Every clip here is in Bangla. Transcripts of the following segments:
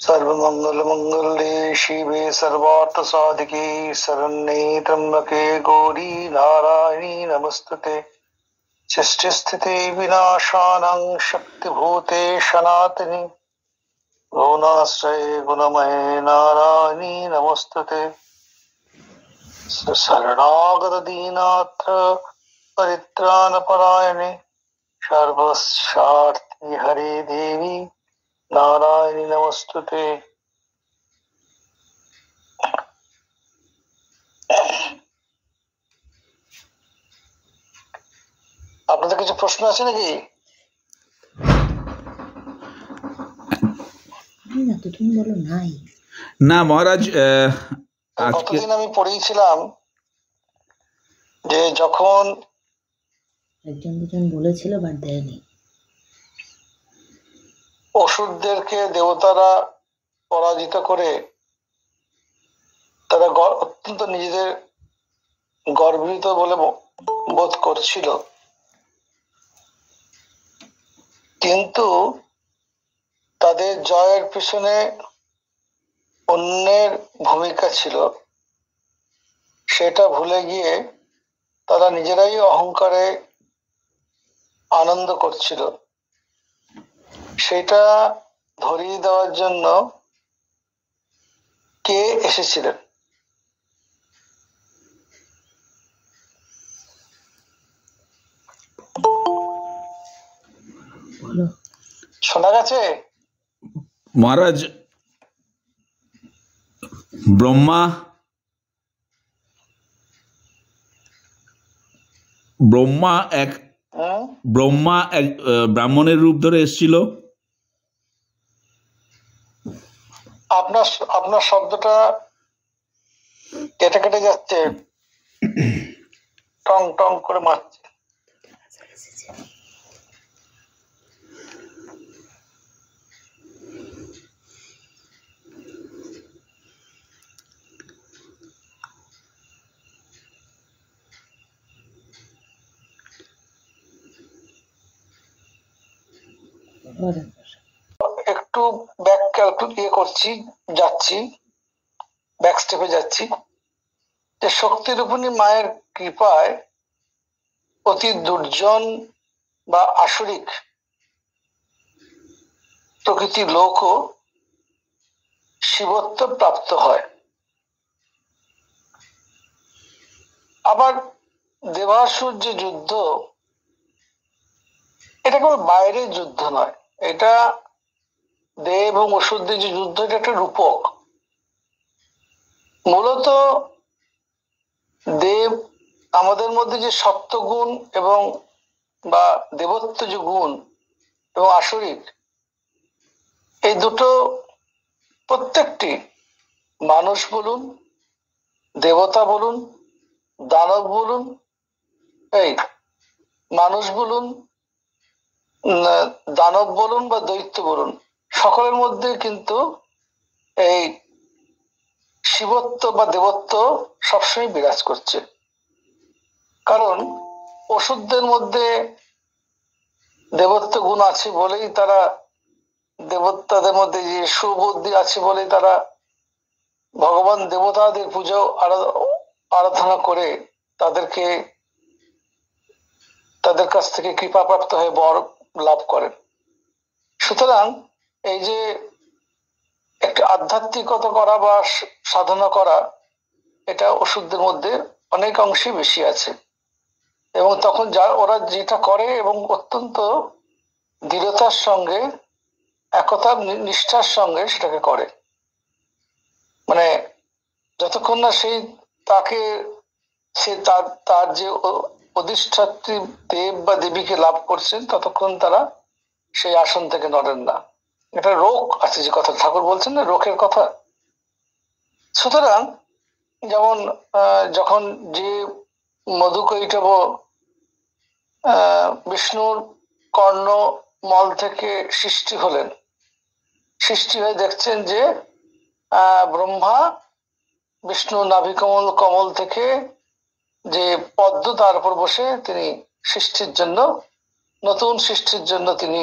सर्वमंगलमंगले शिवे सर्वार्थसाधिके शरण्ये त्र्यंबके गौरी नारायणी नमस्तुते। सृष्टिस्थिति विनाशानां शक्तिभूते सनातनी गुणाश्रये गुणमये नारायणी नमस्तुते। शरणागत दीनाथ परित्राणपरायणे सर्वस्वार्थी हरे देवी नारायणी नमस्तुते। আপনাদের কিছু প্রশ্ন আছে নাকি? না মহারাজ, কতদিন আমি পড়িয়েছিলাম যে যখন একজন দুজন বলেছিল বাট দেয়নি, অসুরদেরকে দেবতারা পরাজিত করে তারা অত্যন্ত নিজেদের গর্বিত বলে বোধ করছিল, কিন্তু তাদের জয়ের পিছনে অন্যের ভূমিকা ছিল। সেটা ভুলে গিয়ে তারা নিজেরাই অহংকারে আনন্দ করছিল। সেটা ধরিয়ে দেওয়ার জন্য কে এসেছিলেন? শোনা গেছে? মহারাজ, ব্রহ্মা এক ব্রাহ্মণের রূপ ধরে এসেছিল। আপনার শব্দটা কেটে কেটে যাচ্ছে, টং টং করে মারছে। একটু ব্যাক যাচ্ছি, ব্যাক স্টেপে যাচ্ছি। যে শক্তিরূপিণী মায়ের কৃপায় অতি দুর্জন বা আসরিক প্রকৃতি লোকও শিবত্ব প্রাপ্ত হয়। আবার দেবাসুর যে যুদ্ধ, এটা কেবল বাইরের যুদ্ধ নয়, এটা দেব এবং অসুরদের যে যুদ্ধ, এটা একটা রূপক। মূলত দেব আমাদের মধ্যে যে সত্যগুণ এবং বা দেবত্ব যে গুণ এবং আসরিক, এই দুটো প্রত্যেকটি মানুষ বলুন, দেবতা বলুন, দানব বলুন, এই মানুষ বলুন, দানব বলুন বা দৈত্য বলুন, সকলের মধ্যে কিন্তু এই শিবত্ব বা দেবত্ব সবসময় বিরাজ করছে। কারণ অসুরদের মধ্যে দেবত্ব গুণ আছে বলেই তারা, দেবতাদের মধ্যে যে সুবুদ্ধি আছে বলেই তারা ভগবান দেবতাদের পুজো আরাধনা করে তাদেরকে, তাদের কাছ থেকে কৃপাপ্রাপ্ত হয়ে বর লাভ করেন। সুতরাং এই যে একটা আধ্যাত্মিকতা করা বা সাধনা করা, এটা অসুরদের মধ্যে অনেক অংশে বেশি আছে। এবং তখন ওরা যেটা করে এবং অত্যন্ত দৃঢ়তার সঙ্গে, একতা নিষ্ঠার সঙ্গে সেটাকে করে। মানে যতক্ষণ না সে তার যে অধিষ্ঠাত্রী দেব বা দেবীকে লাভ করছেন, ততক্ষণ তারা সেই আসন থেকে নড়েন না। এটা রোগ আছে, যে কথা ঠাকুর বলছেন না, রোগের কথা। সুতরাং যেমন যখন যে মধুকৈটব বিষ্ণুর কর্ণমল থেকে সৃষ্টি হলেন, সৃষ্টি হয়ে দেখছেন যে ব্রহ্মা বিষ্ণু কমল থেকে যে পদ্ম, তার উপর বসে তিনি সৃষ্টির জন্য, নতুন সৃষ্টির জন্য তিনি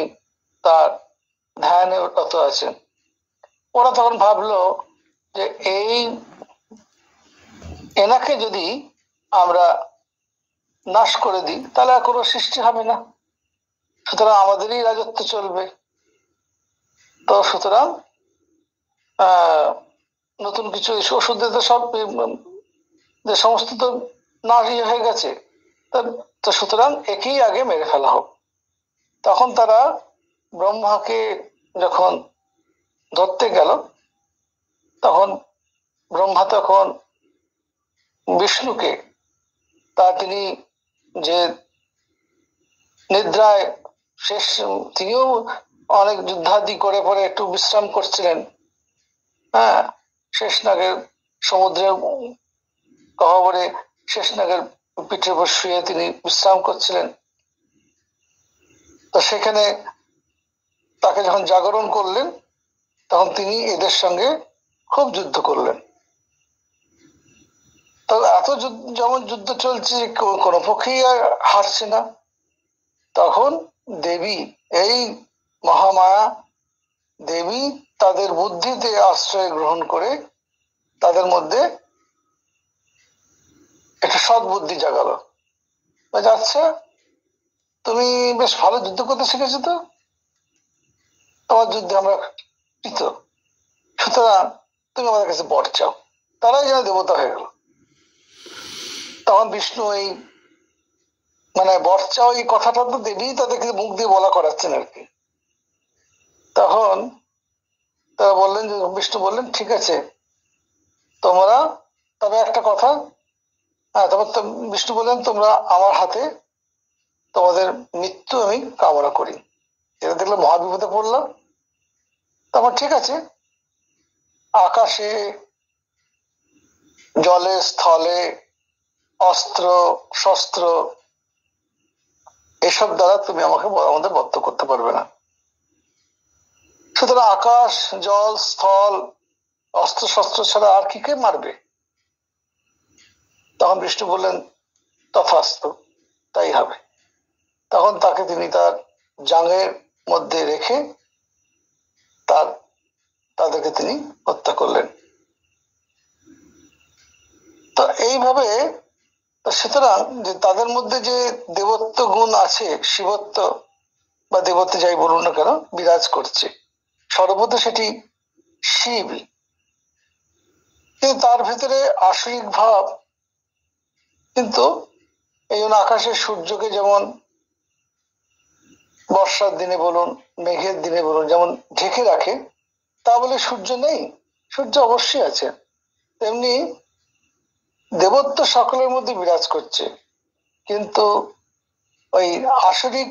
তার ধ্যানে রত আছেন। ওরা তখন ভাবলো যে এনাকে যদি আমরা নাশ করে দিই তাহলে আর কোনো সৃষ্টি হবে না, সুতরাং আমাদেরই রাজত্ব চলবে। তো সুতরাং নতুন কিছু ওষুধ তো সব যে সমস্ত তো না হয়ে গেছে, তো সুতরাং একেই আগে মেরে ফেলা হোক। তখন তারা ব্রহ্মাকে যখন ধরতে গেল, তখন ব্রহ্মা তখন বিষ্ণুকে তিনি যে নিদ্রায় শেষ, তিনিও অনেক যুদ্ধাদি করে পরে একটু বিশ্রাম করছিলেন। হ্যাঁ, শেষনাগের সমুদ্রের গহ্বরে শেষনাগের পিঠের উপর শুয়ে তিনি বিশ্রাম করছিলেন। তো সেখানে তাকে যখন জাগরণ করলেন, তখন তিনি এদের সঙ্গে খুব যুদ্ধ করলেন। তবে এত যেমন যুদ্ধ চলছে যে কোনো পক্ষেই আর হারছে না। তখন দেবী, এই মহামায়া দেবী তাদের বুদ্ধিতে আশ্রয় গ্রহণ করে তাদের মধ্যে একটা সৎ বুদ্ধি জাগালো। আচ্ছা, তুমি বেশ ভালো যুদ্ধ করতে শিখেছো, তো তোমার যুদ্ধে আমরা কৃত, সুতরাং তুমি আমাদের কাছে বর চাও। তারাই যেন দেবতা হয়ে গেল। তখন বিষ্ণু এই বর চাও এই কথাটা তো দেবী তাদেরকে মুখ দিয়ে বলা করাচ্ছেন আর কি। তখন তারা বললেন, যে বিষ্ণু বললেন, ঠিক আছে তোমরা, তবে একটা কথা, তারপর বিষ্ণু বললেন, তোমরা আমার হাতে তোমাদের মৃত্যু আমি কামনা করি। এটা দেখলে মহাবিপদে পড়লাম। তখন ঠিক আছে, আকাশে, জলে, স্থলে, অস্ত্র শস্ত্র এসব দ্বারা তুমি আমাদের বদ্ধ করতে পারবে না। সুতরাং আকাশ, জল, স্থল, অস্ত্র শস্ত্র ছাড়া আর কি কে মারবে? তখন বিষ্ণু বললেন, তথাস্তু, তাই হবে। তখন তাকে তিনি তার জাঙ্গের মধ্যে রেখে তাদেরকে তিনি হত্যা করলেন। তো এইভাবে, সুতরাং যে তাদের মধ্যে যে দেবত্ব গুণ আছে, শিবত্ব বা দেবত্ব যাই বলুন না কেন, বিরাজ করছে, সর্বত সেটি শিবই। কিন্তু তার ভেতরে আসরিক ভাব, কিন্তু এই জন্য আকাশের সূর্যকে যেমন বর্ষার দিনে বলুন, মেঘের দিনে বলুন, যেমন ঢেকে রাখে, তা বলে সূর্য নেই, সূর্য অবশ্যই আছে। তেমনি দেবত্ব সকলের মধ্যে বিরাজ করছে, কিন্তু ওই আসরিক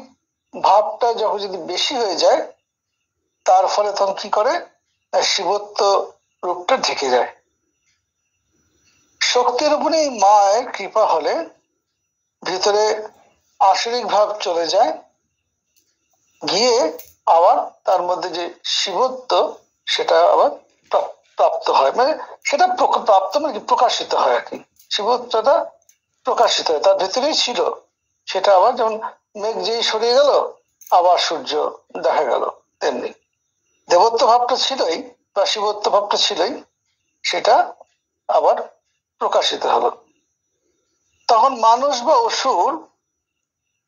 ভাবটা যখন যদি বেশি হয়ে যায়, তার ফলে তখন কি করে, শিবত্ব রূপটা ঢেকে যায়। শক্তির উপরে মায়ের কৃপা হলে ভিতরে আসরিক ভাব চলে যায়, গিয়ে আবার তার মধ্যে যে শিবত্ব সেটা আবার প্রাপ্ত হয়, সেটা প্রাপ্ত প্রকাশিত হয় আর কি। শিবত্বটা প্রকাশিত হয়, তার ভেতরেই ছিল, সেটা আবার যেমন মেঘ যেই সরিয়ে গেল আবার সূর্য দেখা গেল, তেমনি দেবত্ব ভাবটা ছিলই বা শিবত্ব ভাবটা ছিলই, সেটা আবার প্রকাশিত হলো। তখন মানুষ বা অসুর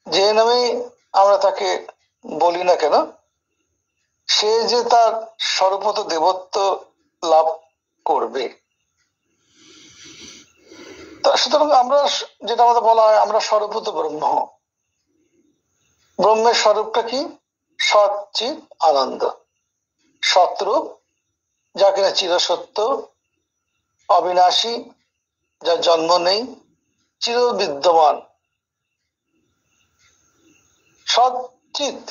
যে নামে আমরা তাকে বলি না কেন, সে যে তার সর্বত দেবত্ব লাভ করবে। সুতরাং আমরা যেটা আমাদের বলা হয়, আমরা সর্বত ব্রহ্ম। ব্রহ্মের স্বরূপটা কি? সচ্চিৎ আনন্দ, সৎরূপ, যা কিনা চিরসত্য, অবিনাশী, যার জন্ম নেই, চির বিদ্যমান, সচ্চিৎ,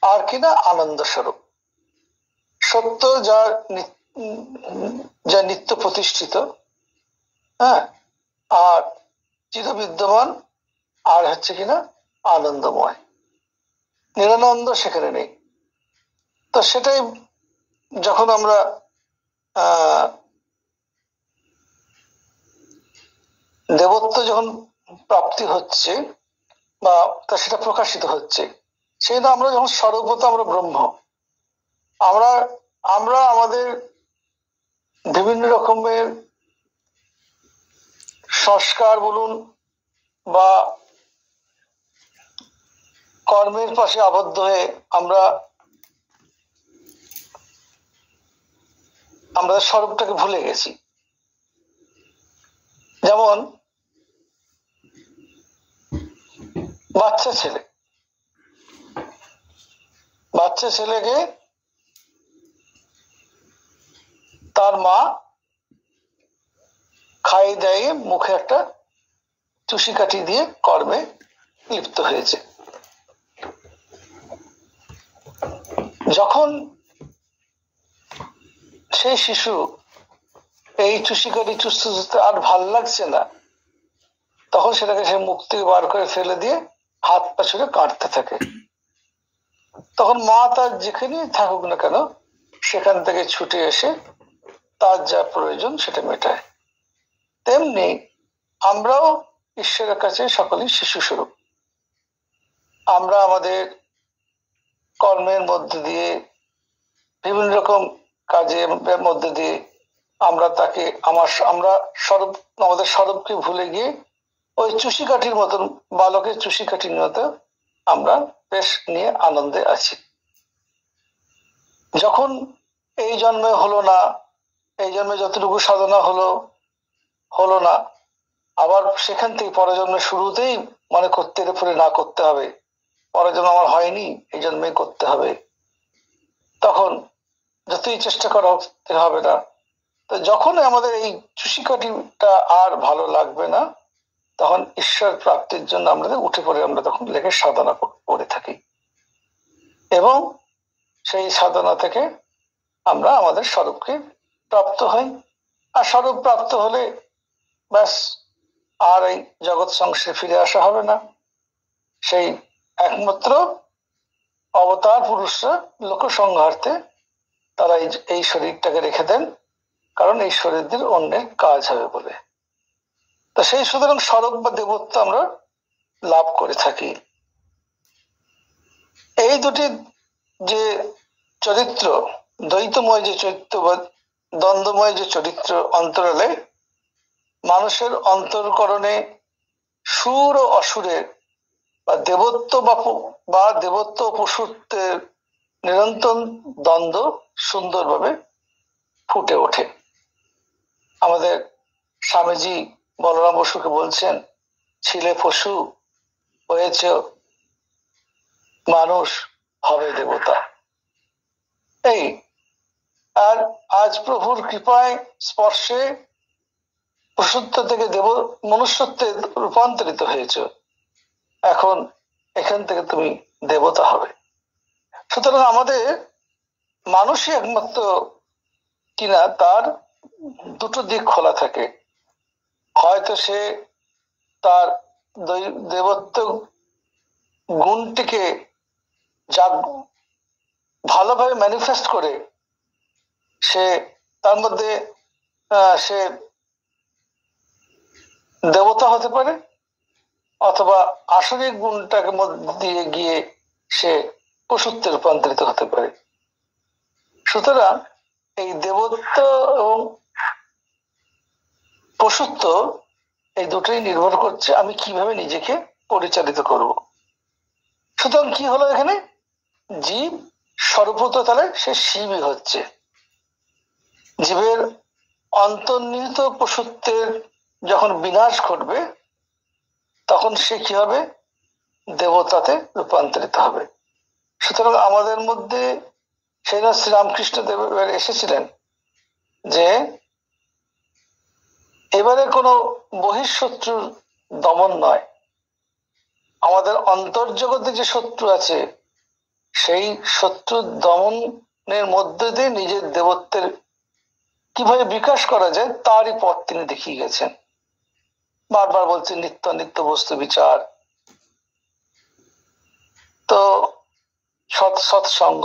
আর কিনা আনন্দ স্বরূপ, সত্য, যা নিত্য প্রতিষ্ঠিত, হ্যাঁ, আর চির বিদ্যমান, আর হচ্ছে কিনা আনন্দময়, নিরানন্দ সেখানে নেই। তো সেটাই যখন আমরা দেবত্ব যখন প্রাপ্তি হচ্ছে বা সেটা প্রকাশিত হচ্ছে, সেই আমরা যখন সর্বত আমরা ব্রহ্ম, আমরা আমরা আমাদের বিভিন্ন রকমের সংস্কার বলুন বা কর্মের পাশে আবদ্ধ হয়ে আমরা আমাদের স্বরূপটাকে ভুলে গেছি। যেমন বাচ্চা ছেলেকে তার মা খাইয়ে দেয়, মুখে একটা চুষি কাঠি দিয়ে কর্মে লিপ্ত হয়েছে। যখন সেই শিশু এই চুষি কাঠি চুষতে চুষতে আর ভাল লাগছে না, তখন সেটাকে সে মুখ থেকে বার করে ফেলে দিয়ে হাত পা ছুড়ে কাটতে থাকে। তখন মা তার যেখানেই থাকুক না কেন সেখান থেকে ছুটে এসে তার যা প্রয়োজন সেটা মেটায়। তেমনি আমরাও ঈশ্বরের কাছে সকলেই শিশু স্বরূপ। আমরা আমাদের কর্মের মধ্যে দিয়ে বিভিন্ন রকম কাজের মধ্যে দিয়ে আমরা তাকে আমরা আমাদের স্বরূপকে ভুলে গিয়ে ওই চুষি কাঠির মতন, বালকের চুষি কাঠির মতো আমরা বেশ নিয়ে আনন্দে আছি। যখন এই জন্মে হলো না, এই জন্মে যতটুকু সাধনা হলো না, আবার সেখান থেকে পরের জন্মে শুরুতেই মনে করতে পরে না করতে হবে, পরের জন্ম আমার হয়নি, এই জন্মে করতে হবে, তখন যতই চেষ্টা করা হবে না। তো যখন আমাদের এই চুষিকাঠিটা আর ভালো লাগবে না, তখন ঈশ্বর প্রাপ্তির জন্য আমরা উঠে পড়ে আমরা তখন লেগে সাধনা করে থাকি এবং সেই সাধনা থেকে আমরা আমাদের স্বরূপকে প্রাপ্ত হই। আর স্বরূপ প্রাপ্ত হলে ব্যাস আর এই জগৎ সংসারে ফিরে আসা হবে না। সেই একমাত্র অবতার পুরুষরা লোক সংহার্থে তারা এই শরীরটাকে রেখে দেন, কারণ এই শরীরদের অন্যের কাজ হবে বলে। তো সেই সুতরাং স্বরূপ বা দেবত্ব আমরা লাভ করে থাকি। এই দুটি যে চরিত্র, দ্বৈতময় যে চরিত্র বা দ্বন্দ্বময় যে চরিত্র অন্তরালে মানুষের অন্তর্করণে সুর ও অসুরের বা দেবত্ব বা দেবত্ব পশুত্বের নিরন্তর দ্বন্দ্ব সুন্দরভাবে ফুটে ওঠে। আমাদের স্বামীজি বলরাম বসুকে বলছেন, ছিলে পশু হয়েছ মানুষ, হবে দেবতা। এই আর আজ প্রভুর কৃপায় স্পর্শে পশুত্ব থেকে মনুষ্যত্বে রূপান্তরিত হয়েছ, এখন এখান থেকে তুমি দেবতা হবে। সুতরাং আমাদের মানুষই একমাত্র কিনা তার দুটো দিক খোলা থাকে। হয়তো সে তার দেবত্ব গুণটিকে ভালোভাবে ম্যানিফেস্ট করে সে তার মধ্যে সে দেবতা হতে পারে, অথবা আসরিক গুণটাকে মধ্যে দিয়ে গিয়ে সে পশুত্বে রূপান্তরিত হতে পারে। সুতরাং এই দেবত্ব এবং পশুত্ব এই দুটোই নির্ভর করছে আমি কিভাবে নিজেকে পরিচালিত করব। সুতরাং কি হলো এখানে, জীব সর্বত তাহলে সে শিবই হচ্ছে। জীবের অন্তর্নিহিত পশুত্বের যখন বিনাশ ঘটবে তখন সে কি হবে, দেবতাতে রূপান্তরিত হবে। সুতরাং আমাদের মধ্যে সেই শ্রীরামকৃষ্ণ দেব এসেছিলেন যে এবারে কোনো বহিঃশত্রুর দমন নয়, আমাদের অন্তর্জগতে যে শত্রু আছে সেই শত্রু দমনের মধ্যে দিয়ে নিজের দেবত্বের কিভাবে বিকাশ করা যায় তারই পথ তিনি দেখিয়ে গেছেন। বারবার বলছেন নিত্য নিত্য বস্তু বিচার, তো সৎসঙ্গ,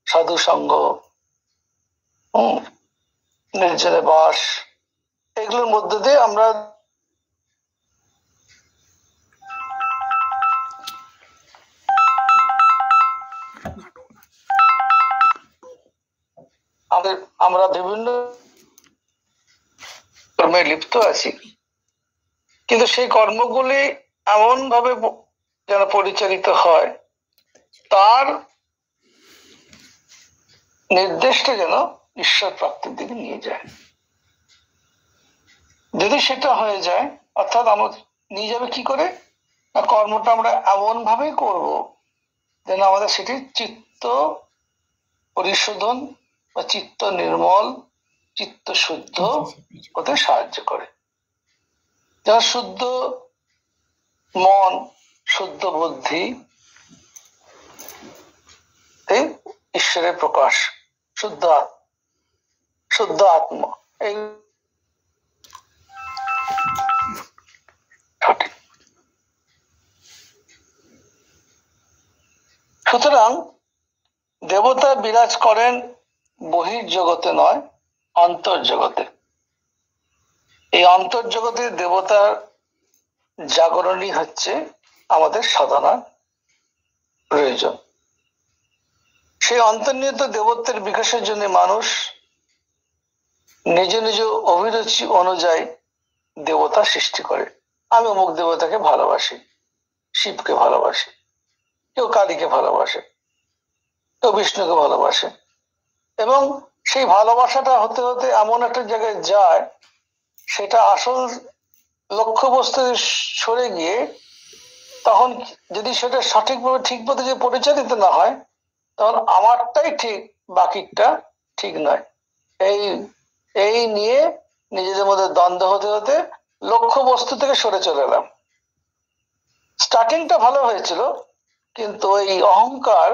সাধু সঙ্গ, নির্জনে বাস, এগুলোর মধ্যে দিয়ে আমরা আমাদের আমরা বিভিন্ন কর্মে লিপ্ত আছি, কিন্তু সেই কর্মগুলি এমন ভাবে যেন পরিচালিত হয় তার নির্দেশটা যেন ঈশ্বর প্রাপ্তির দিকে নিয়ে যায়। যদি সেটা হয়ে যায়, অর্থাৎ আমরা নিয়ে যাবে কি করে, না কর্মটা আমরা এমন ভাবে করব যেন আমাদের সেটি চিত্ত পরিশোধন বা চিত্ত নির্মল, চিত্ত শুদ্ধ হতে সাহায্য করে। যারা শুদ্ধ মন, শুদ্ধ বুদ্ধি, ঈশ্বরের প্রকাশ, শুদ্ধ আত্মা, এই সঠিক। সুতরাং দেবতা বিরাজ করেন বহির্জগতে নয়, অন্তর্জগতে। এই অন্তর্জগতের দেবতার জাগরণই হচ্ছে আমাদের সাধনার প্রয়োজন। সেই অন্তর্নিহিত দেবত্বের বিকাশের জন্য মানুষ নিজ নিজ অভিরুচি অনুযায়ী দেবতা সৃষ্টি করে। আমি অমুক দেবতাকে ভালোবাসি, শিবকে ভালোবাসি, কেউ কালীকে ভালোবাসে, কেউ বিষ্ণুকে ভালোবাসে, এবং সেই ভালোবাসাটা হতে হতে এমন একটা জায়গায় যায় সেটা আসল লক্ষ্যবস্তু সরে গিয়ে তখন যদি সেটা সঠিকভাবে ঠিক পথে যে পরিচালিত না হয়, তখন আমারটাই ঠিক, বাকিটা ঠিক নয়। এই নিয়ে নিজেদের মধ্যে দ্বন্দ্ব হতে হতে লক্ষ্য বস্তু থেকে সরে চলে এলাম। স্টার্টিংটা ভালো হয়েছিল, কিন্তু এই অহংকার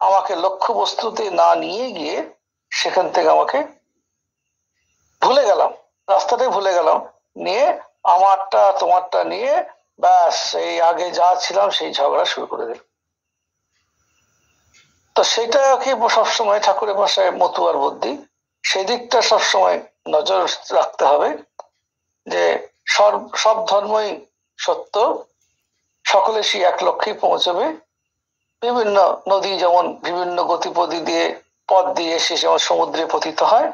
আমাকে লক্ষ্য বস্তুতে না নিয়ে গিয়ে সেখান থেকে আমাকে ভুলে গেলাম, রাস্তাটাই ভুলে গেলাম, নিয়ে আমারটা তোমারটা নিয়ে ব্যাস এই আগে যা ছিলাম সেই ঝগড়া শুরু করে দিল। তো সেটাকে সবসময় ঠাকুরের ভাষায় মতুয়ার বুদ্ধি, সেই দিকটা সবসময় নজর রাখতে হবে যে সব ধর্মই সত্য, সকলে সেই এক লক্ষ্যে পৌঁছবে। বিভিন্ন নদী যেমন বিভিন্ন গতিপথি দিয়ে পথ দিয়ে সে যেমন সমুদ্রে পতিত হয়,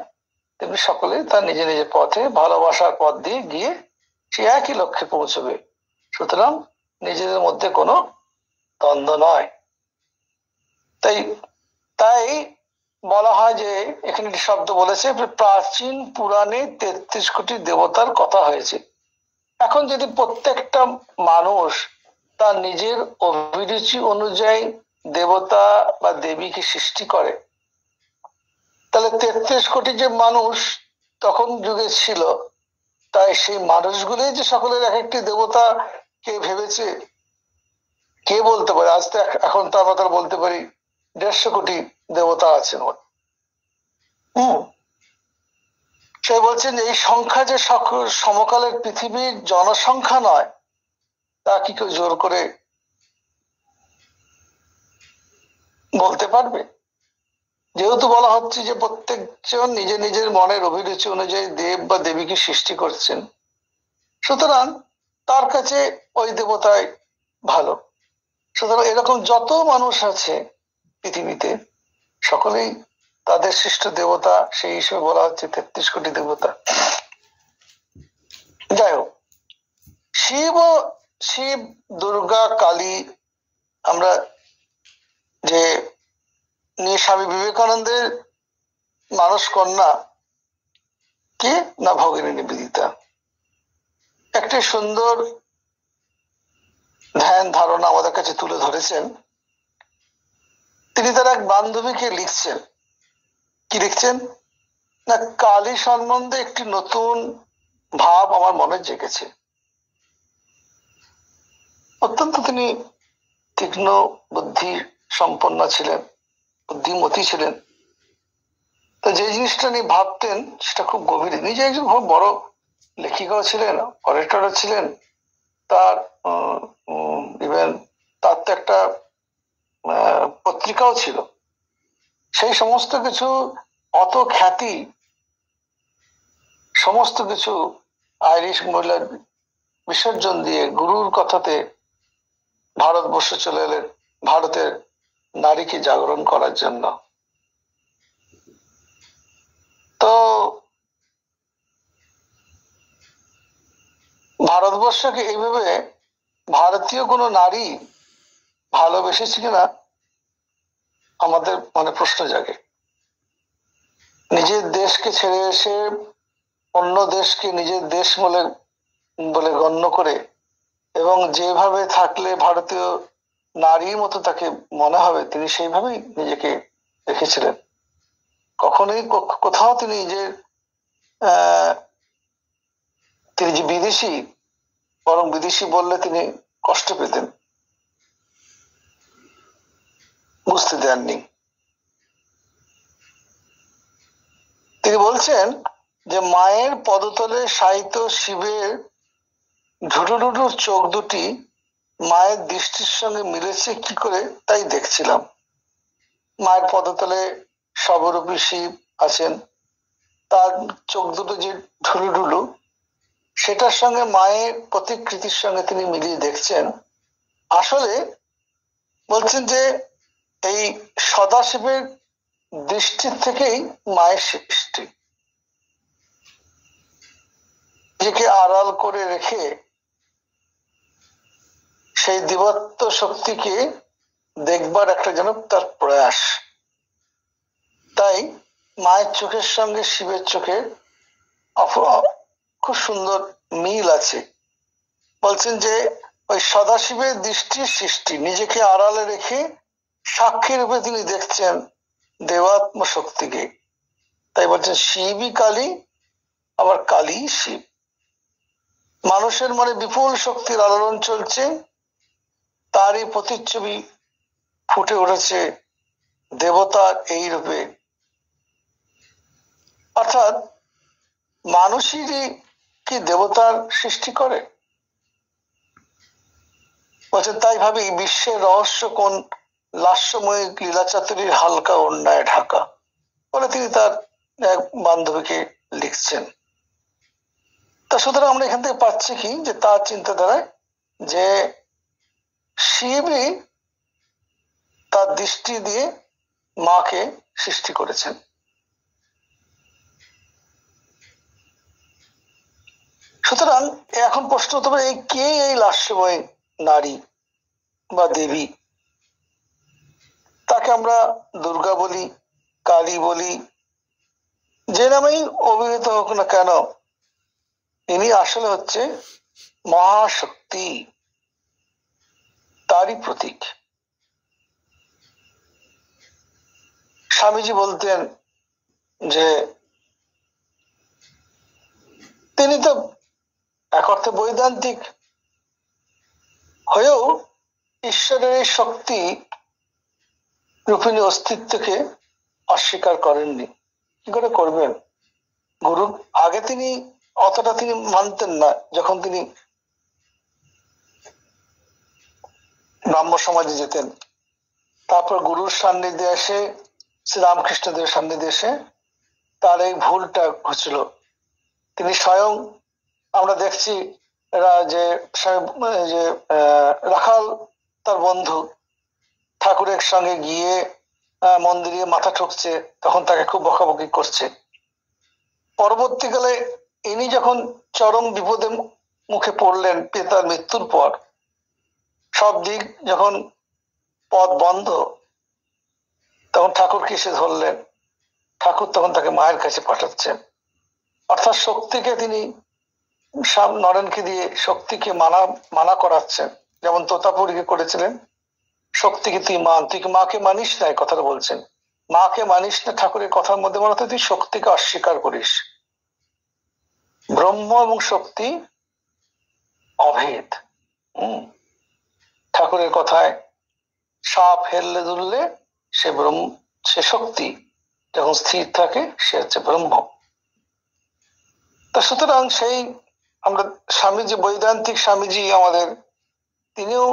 তেমনি সকলে তার নিজের নিজের পথে ভালোবাসার পথ দিয়ে গিয়ে সে একই লক্ষ্যে পৌঁছবে। সুতরাং নিজেদের মধ্যে কোনো দ্বন্দ্ব নয়। তাই বলা হয় যে এখানে একটি শব্দ বলেছে, প্রাচীন পুরাণে ৩৩ কোটি দেবতার কথা হয়েছে। এখন যদি প্রত্যেকটা মানুষ তার নিজের অভিরুচি অনুযায়ী দেবতা বা দেবীকে সৃষ্টি করে, তাহলে ৩৩ কোটি যে মানুষ তখন যুগে ছিল, তাই সেই মানুষগুলি যে সকলের এক একটি দেবতা কে ভেবেছে কে বলতে পারে? আজ তো এখন তো আমরা বলতে পারি ১৫০ কোটি দেবতা আছেন। সে বলছেন এই সংখ্যা যে সমকালের পৃথিবীর জনসংখ্যা নয়, তা কি কেউ জোর করে বলতে পারবে? যেহেতু বলা হচ্ছে যে প্রত্যেকজন নিজের নিজের মনের অভিরুচি অনুযায়ী দেব বা দেবীকে সৃষ্টি করছেন, সুতরাং তার কাছে ওই দেবতাই ভালো। সুতরাং এরকম যত মানুষ আছে পৃথিবীতে সকলেই তাদের সৃষ্ট দেবতা, সেই হিসেবে বলা হচ্ছে ৩৩ কোটি দেবতা। যাই হোক, শিব, দুর্গা, কালী, আমরা যে স্বামী বিবেকানন্দের মানস কন্যা কে না ভগিনী নিবেদিতা, একটি সুন্দর ধ্যান ধারণা আমাদের কাছে তুলে ধরেছেন। তিনি তার এক বান্ধবীকে লিখছেন, কি লিখছেন না, কালী সম্বন্ধে একটি নতুন ভাব আমার মনে জেগেছে। অত্যন্ত তিনি তীক্ষ্ণ বুদ্ধি সম্পন্ন ছিলেন, বুদ্ধিমতী ছিলেন। তো যে জিনিসটা নিয়ে ভাবতেন সেটা খুব গভীরে। নিজে একজন খুব বড় লেখিকাও ছিলেন, অরেটরও ছিলেন। তার ইভেন তার তো একটা পত্রিকাও ছিল। সেই সমস্ত কিছু, অত খ্যাতি, সমস্ত কিছু আইরিশ মহিলার বিসর্জন দিয়ে গুরুর কথাতে ভারতবর্ষ চলে এলেন ভারতের নারীকে জাগরণ করার জন্য। তো ভারতবর্ষকে এইভাবে ভারতীয় কোনো নারী ভালোবেসেছে কিনা আমাদের মনে প্রশ্ন জাগে। নিজের দেশকে ছেড়ে এসে অন্য দেশকে নিজের দেশ বলে বলে গণ্য করে এবং যেভাবে থাকলে ভারতীয় নারীর মতো তাকে মনে হবে তিনি সেইভাবেই নিজেকে রেখেছিলেন। কখনোই কোথাও তিনি যে তিনি যে বিদেশি, বরং বিদেশি বললে তিনি কষ্ট পেতেন, বুঝতে দেননি। তিনি বলছেন যে মায়ের পদতলে শায়িত শিবের ঢুডুডুডুর চোখ দুটি মায়ের দৃষ্টির সঙ্গে মিলেছে কি করে তাই দেখছিলাম। মায়ের পদতলে সর্বরূপী শিব আছেন, তার চোখ দুটো যে ঢুলুঢুলু সেটার সঙ্গে মায়ের প্রতিকৃতির সঙ্গে তিনি মিলিয়ে দেখছেন। আসলে বলছেন যে এই সদাশিবের দৃষ্টির থেকেই মায়ের সৃষ্টি। নিজেকে আড়াল করে রেখে সেই দিবাত্ম শক্তিকে দেখবার একটা যেন তার প্রয়াস। তাই মায়ের চোখের সঙ্গে শিবের চোখের খুব সুন্দর মিল আছে। বলছেন যে ওই সদাশিবের দৃষ্টির সৃষ্টি, নিজেকে আড়ালে রেখে সাক্ষী রূপে তিনি দেখছেন দেবাত্ম শক্তিকে। তাই বলছেন শিবই কালী, আবার কালী শিব। মানুষের মনে বিপুল শক্তির আলোড়ন চলছে, তারই প্রতিচ্ছবি ফুটে উঠেছে দেবতার এই রূপে। অর্থাৎ মানুষই কি দেবতার সৃষ্টি করে? বলছেন তাই ভাবি বিশ্বের রহস্য কোন লাস্যময়ী লীলাচাতুরীর হালকা অন্যায় ঢাকা, বলে তিনি তার এক বান্ধবীকে লিখছেন। তা সুতরাং আমরা এখান থেকে পাচ্ছি কি, যে তার চিন্তাধারায় যে শিবই তার দৃষ্টি দিয়ে মাকে সৃষ্টি করেছেন। সুতরাং এখন প্রশ্ন হতে পারে, এই কে এই লাস্যময় নারী বা দেবী? তাকে আমরা দুর্গা বলি, কালী বলি, যে নামেই অভিহিত হোক না কেন, ইনি আসলে হচ্ছে মহাশক্তি, তারই প্রতীক। স্বামীজি বলতেন যে তিনি তো এক অর্থে বৈদান্তিক হয়েও ঈশ্বরের এই শক্তি রূপিণী অস্তিত্বকে অস্বীকার করেননি। কি করে করবেন? গুরু আগে তিনি অতটা তিনি মানতেন না, যখন তিনি ব্রাহ্ম সমাজে যেতেন। তারপর গুরুর সান্নিধ্যে এসে, শ্রীরামকৃষ্ণদেবের সান্নিধ্যে এসে তার এই ভুলটা ঘটছিল। তিনি স্বয়ং, আমরা দেখছি যে রাখাল তার বন্ধু ঠাকুরের সঙ্গে গিয়ে মন্দিরে মাথা ঠুকছে, তখন তাকে খুব বকাবকি করছে। পরবর্তীকালে ইনি যখন চরম বিপদে মুখে পড়লেন পিতার মৃত্যুর পর, সব দিক যখন পথ বন্ধ, তখন ঠাকুরকে এসে ধরলেন। ঠাকুর তখন তাকে মায়ের কাছে পাঠাচ্ছেন। অর্থাৎ শক্তিকে তিনি নরেনকে দিয়ে শক্তিকে মানা করাচ্ছেন, যেমন তোতাপুরীকে করেছিলেন। শক্তিকে তুই মান, তুই কি মাকে মানিস না? কথাটা বলছেন, মাকে মানিস না। ঠাকুরের কথার মধ্যে মনে তুই শক্তিকে অস্বীকার করিস। ব্রহ্ম এবং শক্তি অভেদ। ঠাকুরের কথায় সাপ হেললে দুললে সে ব্রহ্ম, সে শক্তি যখন স্থির থাকে সে হচ্ছে ব্রহ্ম। তা সুতরাং সেই আমরা স্বামীজি, বৈদান্তিক স্বামীজি আমাদের, তিনিও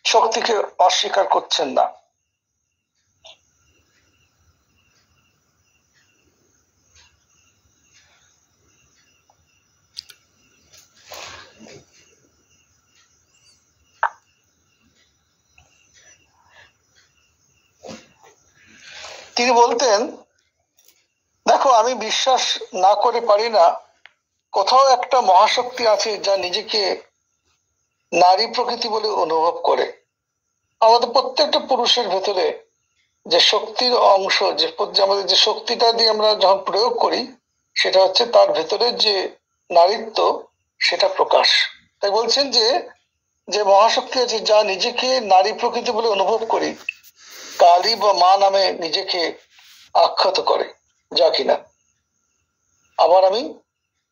শক্তিকে অস্বীকার করছেন না। তিনি বলতেন, দেখো দেখো, আমি বিশ্বাস না করে পারি না কোথাও একটা মহাশক্তি আছে যা নিজেকে নারী প্রকৃতি বলে অনুভব করে। আমাদের প্রত্যেকটা পুরুষের ভেতরে যে শক্তির অংশ, যে আমাদের যে শক্তিটা দিয়ে আমরা যখন প্রয়োগ করি, সেটা হচ্ছে তার ভেতরে যে নারীত্ব, সেটা প্রকাশ। তাই বলছেন যে যে মহাশক্তি আছে যা নিজেকে নারী প্রকৃতি বলে অনুভব করি, কালী বা মা নামে নিজেকে আখ্যাত করে, যা কিনা। আবার আমি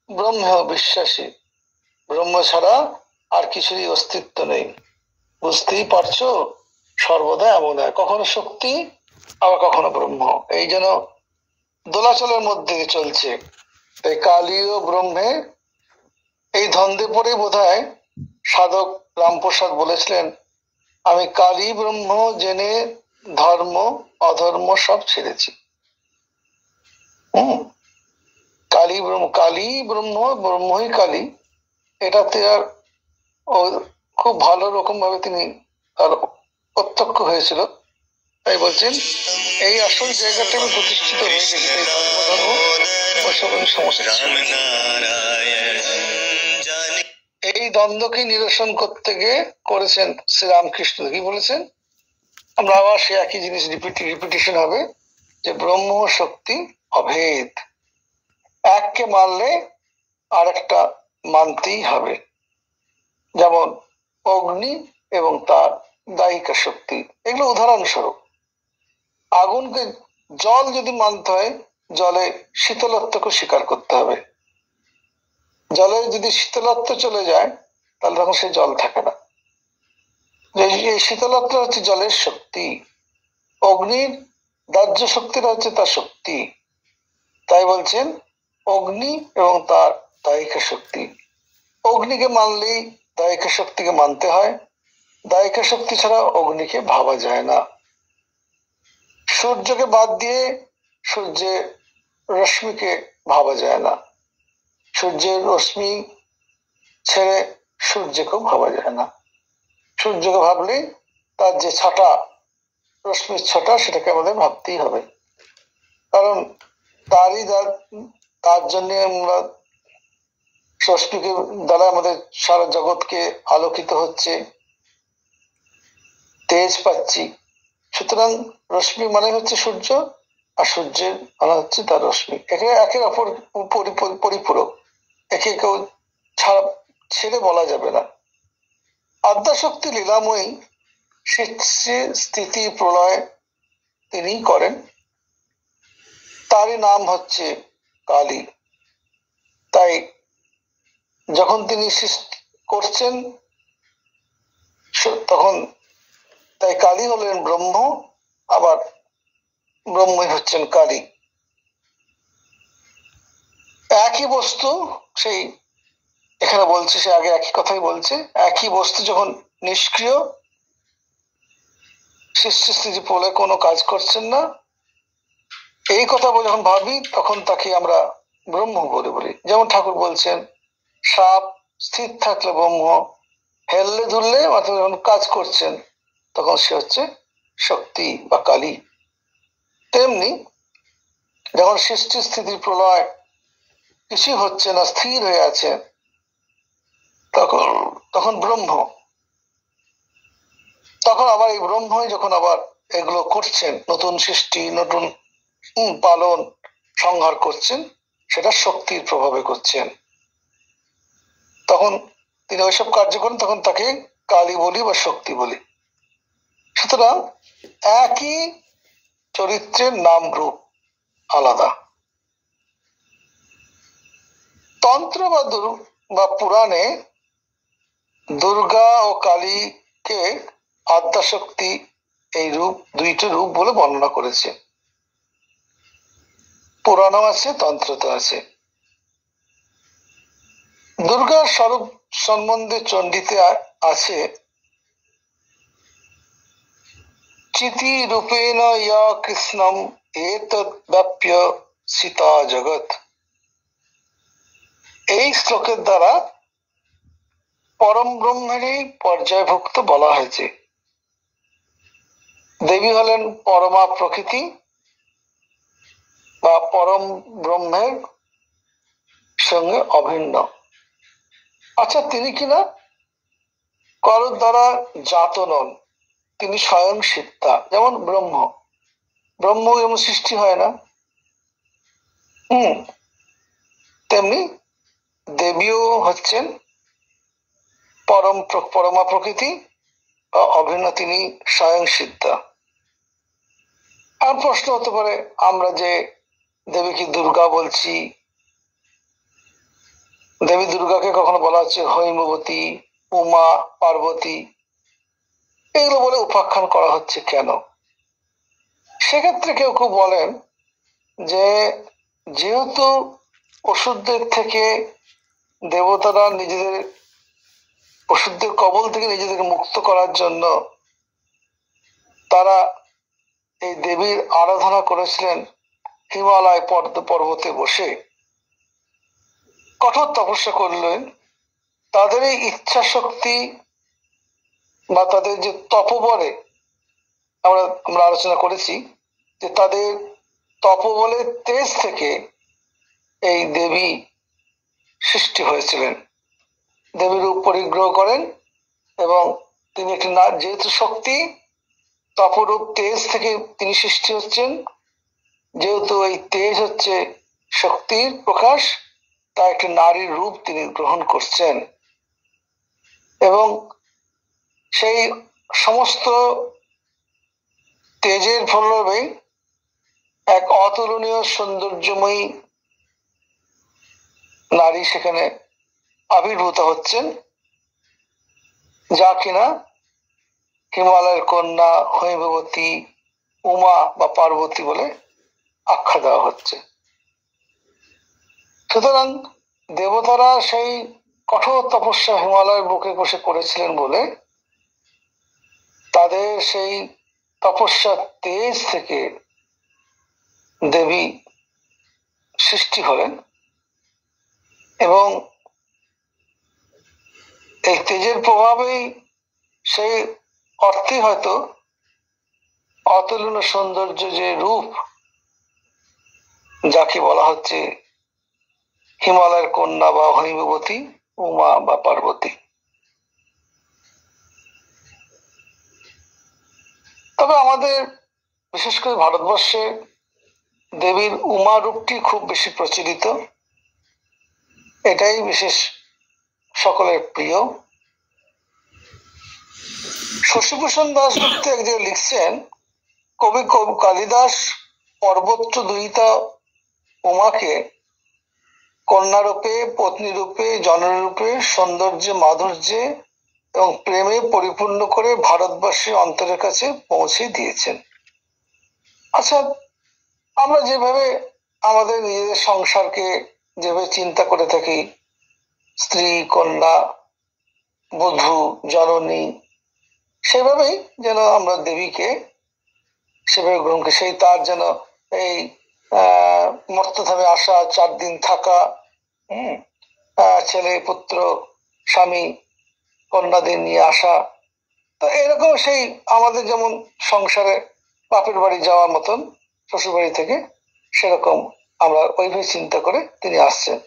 ব্রহ্ম বিশ্বাসী, ব্রহ্ম ছাড়া আর কিছুরই অস্তিত্ব নেই। বুঝতেই পারছো, সর্বদা এমন হয়, কখনো শক্তি আবার কখনো ব্রহ্ম, এই যেন দোলাচলের মধ্যে চলছে। তাই কালী ও ব্রহ্মে এই দ্বন্দ্বে পড়ে বোধহয় সাধক রামপ্রসাদ বলেছিলেন, আমি কালী ব্রহ্ম জেনে ধর্ম অধর্ম সব ছেড়েছি। কালী ব্রহ্ম, কালী ব্রহ্ম, ব্রহ্মই কালী, এটাতে আর খুব ভালো রকম ভাবে তিনি তার প্রত্যক্ষ হয়েছিল। তাই বলছেন এই আসল জায়গাটা আমি প্রতিষ্ঠিত হয়ে গেছে, তাই ধর্ম ধর্ম ওসব আমি সমস্যা। এই দ্বন্দ্বকে নিরসন করতে গিয়ে করেছেন শ্রীরামকৃষ্ণ। কি বলেছেন? আমরা আবার সে একই জিনিস রিপিটেশন হবে, যে ব্রহ্ম শক্তি অভেদ, এককে মানলে আর একটা মানতেই হবে। যেমন অগ্নি এবং তার দায়িকা শক্তি, এগুলো উদাহরণস্বরূপ। আগুনকে, জল যদি মানতে হয়, জলে শীতলত্বকে স্বীকার করতে হবে। জলে যদি শীতলত্ব চলে যায়, তাহলে তখন সে জল থাকে না। এই শীতলত্ব হচ্ছে জলের শক্তি, অগ্নির দাহ্য শক্তিটা হচ্ছে তার শক্তি। তাই বলছেন অগ্নি এবং তার দায়িকা শক্তি। অগ্নিকে মানলেই দায়িকা শক্তিকে মানতে হয়, দায়িকা শক্তি ছাড়া অগ্নিকে ভাবা যায় না। সূর্যকে বাদ দিয়ে সূর্যের রশ্মিকে ভাবা যায় না, সূর্যের রশ্মি ছেড়ে সূর্যকেও ভাবা যায় না। সূর্যকে ভাবলে তার যে ছাটা, রশ্মির ছাটা, সেটাকে আমাদের ভাবতেই হবে, কারণ তার জন্য আমরা রশ্মিকে দ্বারা আমাদের সারা জগৎকে আলোকিত হচ্ছে, তেজ পাচ্ছি। সুতরাং রশ্মি মানে হচ্ছে সূর্য, আর সূর্যের মানে হচ্ছে তার রশ্মি। একের অপর পরিপূরক, একে কেউ ছেড়ে বলা যাবে না। আদ্যাশক্তি লীলাময়ী, সৃষ্টি স্থিতি প্রলয় তিনি করেন, তারই নাম হচ্ছে কালী। তাই যখন তিনি সৃষ্টি করছেন, তখন তাই কালী হলেন ব্রহ্ম, আবার ব্রহ্মই হচ্ছেন কালী। একই বস্তু, সেই এখানে বলছে, সে আগে একই কথাই বলছে, একই বস্তু যখন নিষ্ক্রিয়, সৃষ্টি স্থিতি প্রলয় কোনো কাজ করছেন না, এই কথা যখন ভাবি, তখন তাকে আমরা ব্রহ্ম বলে বলি। যেমন ঠাকুর বলছেন, সাপ স্থির থাকলে ব্রহ্ম, হেললে ধুললে অর্থাৎ যখন কাজ করছেন, তখন সে হচ্ছে শক্তি বা কালী। তেমনি যখন সৃষ্টি স্থিতি প্রলয় কিছুই হচ্ছে না, স্থির হয়ে আছে, তখন ব্রহ্ম। তখন আবার এই ব্রহ্মই যখন আবার এগুলো করছেন, নতুন সৃষ্টি, নতুন পালন, সংহার করছেন, সেটা শক্তির প্রভাবে করছেন। তখন তিনি ওইসব কার্য করেন, তখন তাকে কালী বলি বা শক্তি বলি। সুতরাং একই চরিত্রের নাম রূপ আলাদা। তন্ত্র বা পুরাণে দুর্গা ও কালীকে আদ্যাশক্তি এই রূপ, দুইটি রূপ বলে বর্ণনা করেছে। পুরাণও আছে, তন্ত্রতে আছে। দুর্গার স্বরূপ সম্বন্ধে চণ্ডীতে আছে, চিতি রূপেণ ইয়া কৃষ্ণম এতদ ব্যাপ্য সীতা জগৎ। এই শ্লোকের দ্বারা পরম ব্রহ্মেরই পর্যায়ভুক্ত বলা হয়েছে। দেবী হলেন পরমা প্রকৃতি, বা পরম ব্রহ্মের সঙ্গে অভিন্ন। আচ্ছা, তিনি কিনা কারোর দ্বারা জাত নন, তিনি স্বয়ং সত্তা। যেমন ব্রহ্ম যেমন সৃষ্টি হয় না, তেমনি দেবীও হচ্ছেন পরমা প্রকৃতি বা অভিন্ন, তিনি স্বয়ং সিদ্ধা। আর প্রশ্ন হতে পারে, আমরা যে দেবীকে দুর্গা বলছি, দেবী দুর্গাকে কখনো বলা হচ্ছে হৈমবতী, উমা, পার্বতী, এগুলো বলে উপাখ্যান করা হচ্ছে কেন? সেক্ষেত্রে কেউ কেউ বলেন যে যেহেতু অসুরদের থেকে দেবতারা অসুরদের কবল থেকে নিজেদেরকে মুক্ত করার জন্য তারা এই দেবীর আরাধনা করেছিলেন হিমালয় পর্বতে বসে, কঠোর তপস্যা করলেন। তাদের এই ইচ্ছা শক্তি বা তাদের যে তপবলে, আমরা আলোচনা করেছি যে তাদের তপবলের তেজ থেকে এই দেবী সৃষ্টি হয়েছিলেন। দেবীর রূপ পরিগ্রহ করেন এবং তিনি একটি যেহেতু শক্তি, তপরূপ তেজ থেকে তিনি সৃষ্টি হচ্ছেন, যেহেতু এই তেজ হচ্ছে শক্তির প্রকাশ, তা একটি নারীর রূপ তিনি গ্রহণ করছেন এবং সেই সমস্ত তেজের প্রভাবে এক অতুলনীয় সৌন্দর্যময়ী নারী সেখানে আবির্ভূত হচ্ছেন, যা কিনা হিমালয়ের কন্যা, হৈমবতী, উমা বা পার্বতী বলে আখ্যা দেওয়া হচ্ছে। সুতরাং দেবতারা সেই কঠোর তপস্যা হিমালয়ের বুকে বসে করেছিলেন বলে তাদের সেই তপস্যার তেজ থেকে দেবী সৃষ্টি হলেন এবং এই তেজের প্রভাবেই সেই অর্থে হয়তো অতুলনীয় সৌন্দর্য যে রূপ, যাকে বলা হচ্ছে হিমালয়ের কন্যা বা হৈমবতী, উমা বা পার্বতী। তবে আমাদের বিশেষ করে ভারতবর্ষে দেবীর উমা রূপটি খুব বেশি প্রচলিত, এটাই বিশেষ সকলের প্রিয়। শশীভূষণ দাশগুপ্ত এক জায়গায় লিখছেন, কবি কালিদাস পর্বত্র দুহিতা উমাকে কন্যারূপে, পত্নীরূপে, জনরূপে, সৌন্দর্যে, মাধুর্যে এবং প্রেমে পরিপূর্ণ করে ভারতবাসীর অন্তরের কাছে পৌঁছে দিয়েছেন। আচ্ছা, আমরা যেভাবে আমাদের নিজেদের সংসারকে যেভাবে চিন্তা করে থাকি, স্ত্রী, কন্যা, বধূ, জননী, সেভাবেই যেন আমরা দেবীকে সেভাবে গ্রহণ করি। সেই তার যেন এই মর্তধামে আসা, 4 দিন থাকা, ছেলে, পুত্র, স্বামী, কন্যাদের নিয়ে আসা, তো এরকম সেই আমাদের যেমন সংসারে বাপের বাড়ি যাওয়ার মতন শ্বশুর বাড়ি থেকে, সেরকম আমরা ওইভাবে চিন্তা করে তিনি আসছেন।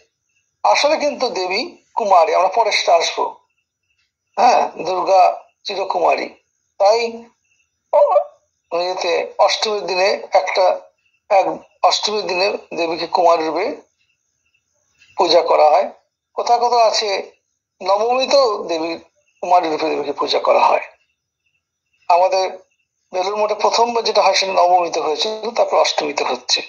আসলে কিন্তু দেবী কুমারী, আমরা পরে সেটা আসবো। দুর্গা চিরকুমারী। তাই অষ্টমীর দিনে অষ্টমীর দিনে দেবীকে কুমারী রূপে পূজা করা হয়। কোথাও কোথাও আছে নবমীতেও দেবীর কুমারী রূপে দেবীকে পূজা করা হয়। আমাদের বেলুড় মঠে প্রথমবার যেটা হয় সেটা নবমীতে হয়েছে, তারপর অষ্টমীতে হচ্ছে।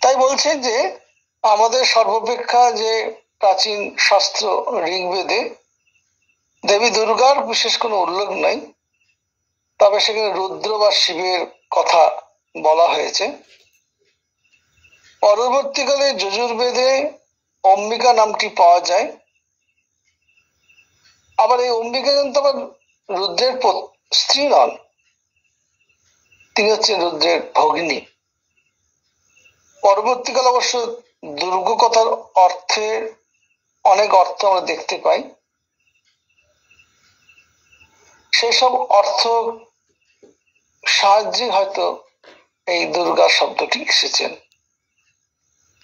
তাই বলছেন যে আমাদের সর্বাপেক্ষা যে প্রাচীন শাস্ত্র ঋগ্বেদে দেবী দুর্গার বিশেষ কোনো উল্লেখ নাই, তবে সেখানে রুদ্র বা শিবের কথা বলা হয়েছে। পরবর্তীকালে যজুর্বেদে অম্বিকা নামটি পাওয়া যায়। আবার এই অম্বিকা কিন্তু আবার রুদ্রের স্ত্রী নন, তিনি হচ্ছেন রুদ্রের ভগিনী। পরবর্তীকালে অবশ্য দুর্গ কথার অনেক অর্থ আমরা দেখতে পাই। সেসব অর্থ সাহায্যে হয়তো এই দুর্গা শব্দটি এসেছেন।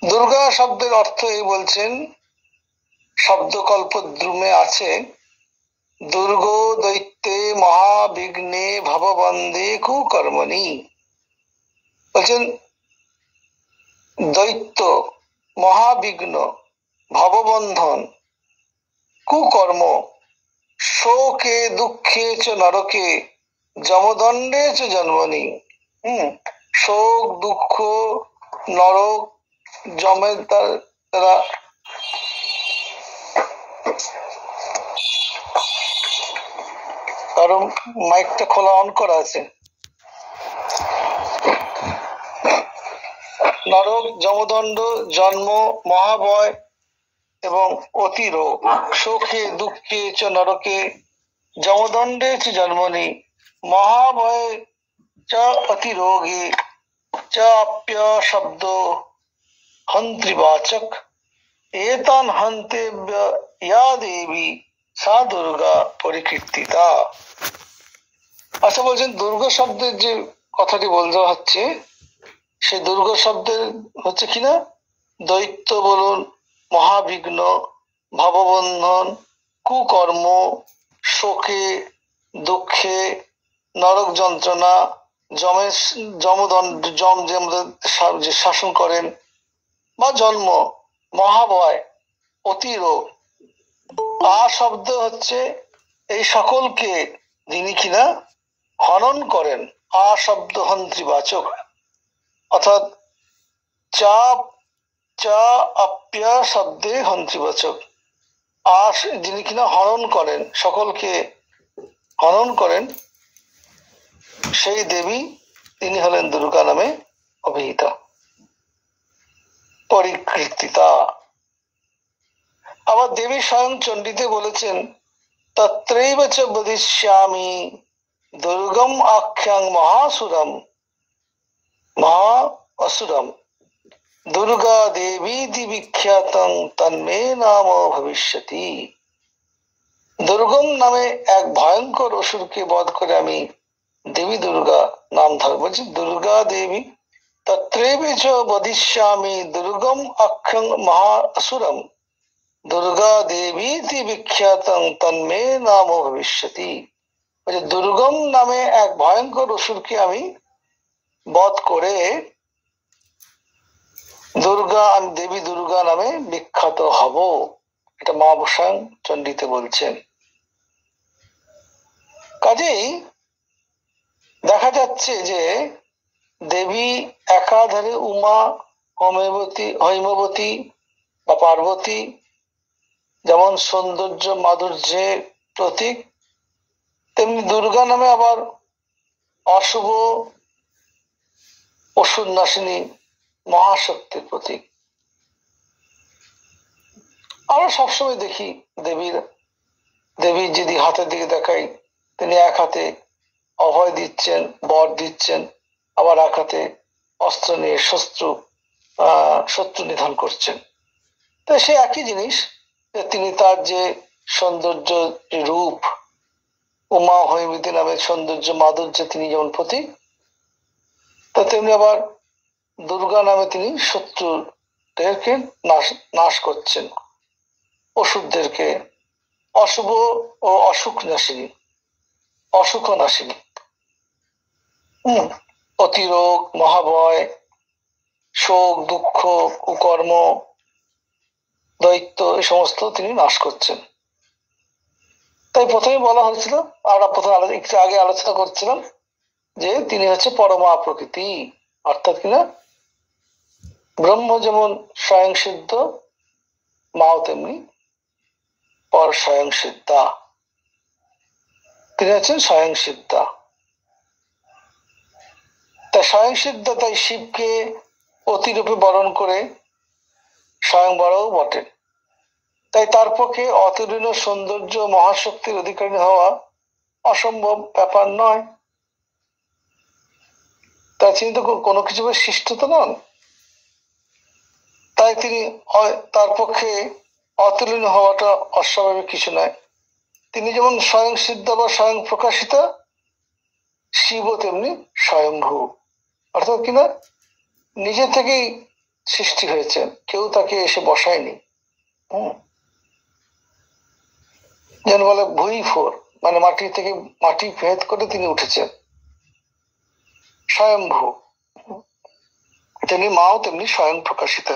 দুর্গা শব্দের অর্থ এই বলছেন, শব্দকল্পদ্রুমে আছে, দুর্গ দৈত্যে মহাবিঘ্নে ভববন্দে কুকর্মণি। বলছেন দৈত্য, মহাবিঘ্ন, ভববন্ধন, কুকর্ম, শোকে দুঃখে চ নরকে যমদণ্ডে চ জন্মনি। শোক, দুঃখ, নরক, যমের দ্বারা কারণ মাইকটা খোলা অন করা আছে। নরক, যমদণ্ড, জন্ম, মহাভয় এবং অতিরোগ। শোকে দুঃখে চ নরকে যমদণ্ডে চ জন্মনি মহাভয়ে চ অতিরোগে চ আপ্য শব্দ হন্ত্রিবাচক এতান হন্তেব্য ইয়া দেবী সা দুর্গা পরিকীর্তিতা। আচ্ছা, বলছেন দুর্গা শব্দের যে কথাটি বলতে হচ্ছে, সেই দুর্গা শব্দের হচ্ছে কিনা দৈত্য বলুন, মহাবিঘ্ন, ভববন্ধন, কুকর্ম, শোকে দুঃখে, নরক যন্ত্রণা, যমদণ্ড, যম যে শাসন করেন, বা জন্ম, মহাভয়, অতিরোগ। আ শব্দ হচ্ছে এই সকলকে যিনি কিনা হনন করেন। আ শব্দ হন্ত্রীবাচক, অর্থাৎ চা আপ্য শব্দে হন্ত্রীবাচক। যিনি কিনা হনন করেন, সকলকে হনন করেন, সেই দেবী তিনি হলেন দুর্গা নামে অভিহিতা, পরিকীর্তিতা। আবার দেবী স্বয়ং চণ্ডীতে বলেছেন, তত্রৈব চ বদিষ্যামি দুর্গম আখ্যাং মহা অসুরম দুর্গা দেবীতি বিখ্যাতং তন্মে নাম ভবিষ্যতি। দুর্গম নামে এক ভয়ঙ্কর অসুরকে বধ করে আমি দেবী দুর্গা নাম ধরব। বলছি দুর্গা দেবী তত্রৈব চ বদিষ্যামি দুর্গম আখ্যাং মহা অসুরম দুর্গা দেবীতি বিখ্যাতং তন্মে নাম ভবিষ্যতি। দুর্গম নামে এক ভয়ঙ্কর অসুরকে আমি বধ করে আমি দেবী দুর্গা নামে বিখ্যাত হব। এটা মা স্বয়ং চণ্ডীতে বলছেন। কাজেই দেখা যাচ্ছে যে দেবী একাধারে উমা, হৈমবতী বা পার্বতী, যেমন সৌন্দর্য মাধুর্যের প্রতীক, তেমনি দুর্গা নামে আবার অশুভ, অসুর নাশিনী, মহাশক্তির প্রতীক। আমরা সবসময় দেখি দেবীর যদি হাতের দিকে দেখাই, তিনি এক হাতে অভয় দিচ্ছেন, বর দিচ্ছেন, আবার এক হাতে অস্ত্র নিয়ে শত্রু নিধন করছেন। তাই সে একই জিনিস, যে তিনি তার যে সৌন্দর্য রূপ, উমা হৈমবতী নামের সৌন্দর্য মাধুর্য তিনি যেমন প্রতীক, তা তেমনি আবার দুর্গা নামে তিনি শত্রুদেরকে নাশ করছেন, অসুরদেরকে, অশুভ ও অসুখ নাশিনী, অতিরোগ, মহাভয়, শোক, দুঃখ, কুকর্ম, দৈত্য, এই সমস্ত তিনি নাশ করছেন। তাই প্রথমে বলা হয়েছিল, আমরা একটু আগে আলোচনা করছিলাম, যে তিনি হচ্ছে পরমা প্রকৃতি, অর্থাৎ কিনা ব্রহ্ম যেমন স্বয়ং সিদ্ধ, মাও তেমনি পর স্বয়ং সিদ্ধা। তিনি হচ্ছেন স্বয়ং সিদ্ধা। তাই স্বয়ং সিদ্ধা, তাই শিবকে অতিরূপে বরণ করে স্বয়ং বড়ও বটেন। তাই তার পক্ষে অতুলনীয় সৌন্দর্য, মহাশক্তির অধিকারী হওয়া অসম্ভব ব্যাপার নয়। তাই তিনি তো কোনো কিছু সৃষ্ট তো নন। তাই তার পক্ষে অতুলনীয় হওয়াটা অস্বাভাবিক কিছু নয়। তিনি যেমন স্বয়ং সিদ্ধ বা স্বয়ং প্রকাশিতা, শিবও তেমনি স্বয়ংভূ, অর্থাৎ কিনা নিজে থেকেই সৃষ্টি হয়েছে, কেউ তাকে এসে বসায়নি। যেন বলে ভুই ফোর, মানে মাটি থেকে মাটি ভেদ করে তিনি উঠেছেন, স্বয়ংভূ। তেমনি মাও তেমনি স্বয়ং প্রকাশিতা,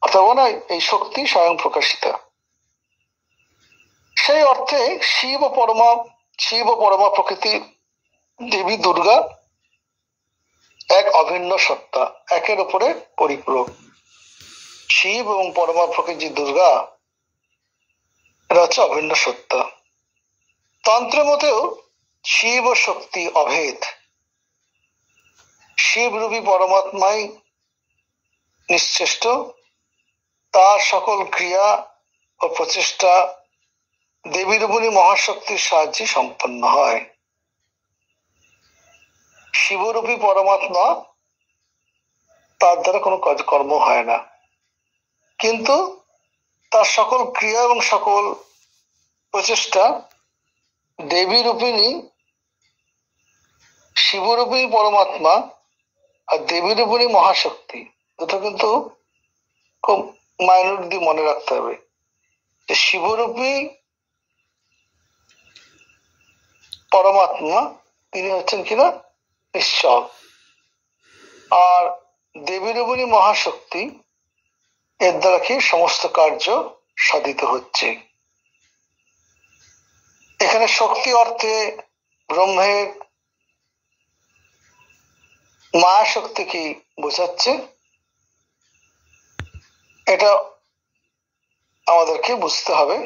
অথবা না এই শক্তি স্বয়ং প্রকাশিতা। সেই অর্থে শিব ও পরমা প্রকৃতির দেবী দুর্গা এক অভিন্ন সত্তা, একের উপরে পরিপূরক। শিব এবং পরমা প্রকৃতি দুর্গা এরা হচ্ছে অভিন্ন সত্তা। তন্ত্রের মতেও শিব ও শক্তি অভেদ। শিব রূপী পরমাত্মাই নিশ্চেষ্ট, তার সকল ক্রিয়া ও প্রচেষ্টা দেবী রূপিণী মহাশক্তির সাহায্যে সম্পন্ন হয়। শিবরূপী পরমাত্মা তার দ্বারা কোনো কর্ম হয় না, কিন্তু তার সকল ক্রিয়া এবং সকল প্রচেষ্টা দেবী রূপিণী শিবরূপিণী পরমাত্মা আর দেবী রূপিণী মহাশক্তি, দুটো কিন্তু খুব মাইনর দিয়ে মনে রাখতে হবে। যে শিবরূপী পরমাত্মা তিনি হচ্ছেন কিনা ঈশ্বর, আর দেবী রূপিণী মহাশক্তি এর দ্বারা কি সমস্ত কার্য সাধিত হচ্ছে। এখানে শক্তি অর্থে ব্রহ্মের মায়া শক্তিকে বোঝাচ্ছে, এটা আমাদেরকে বুঝতে হবে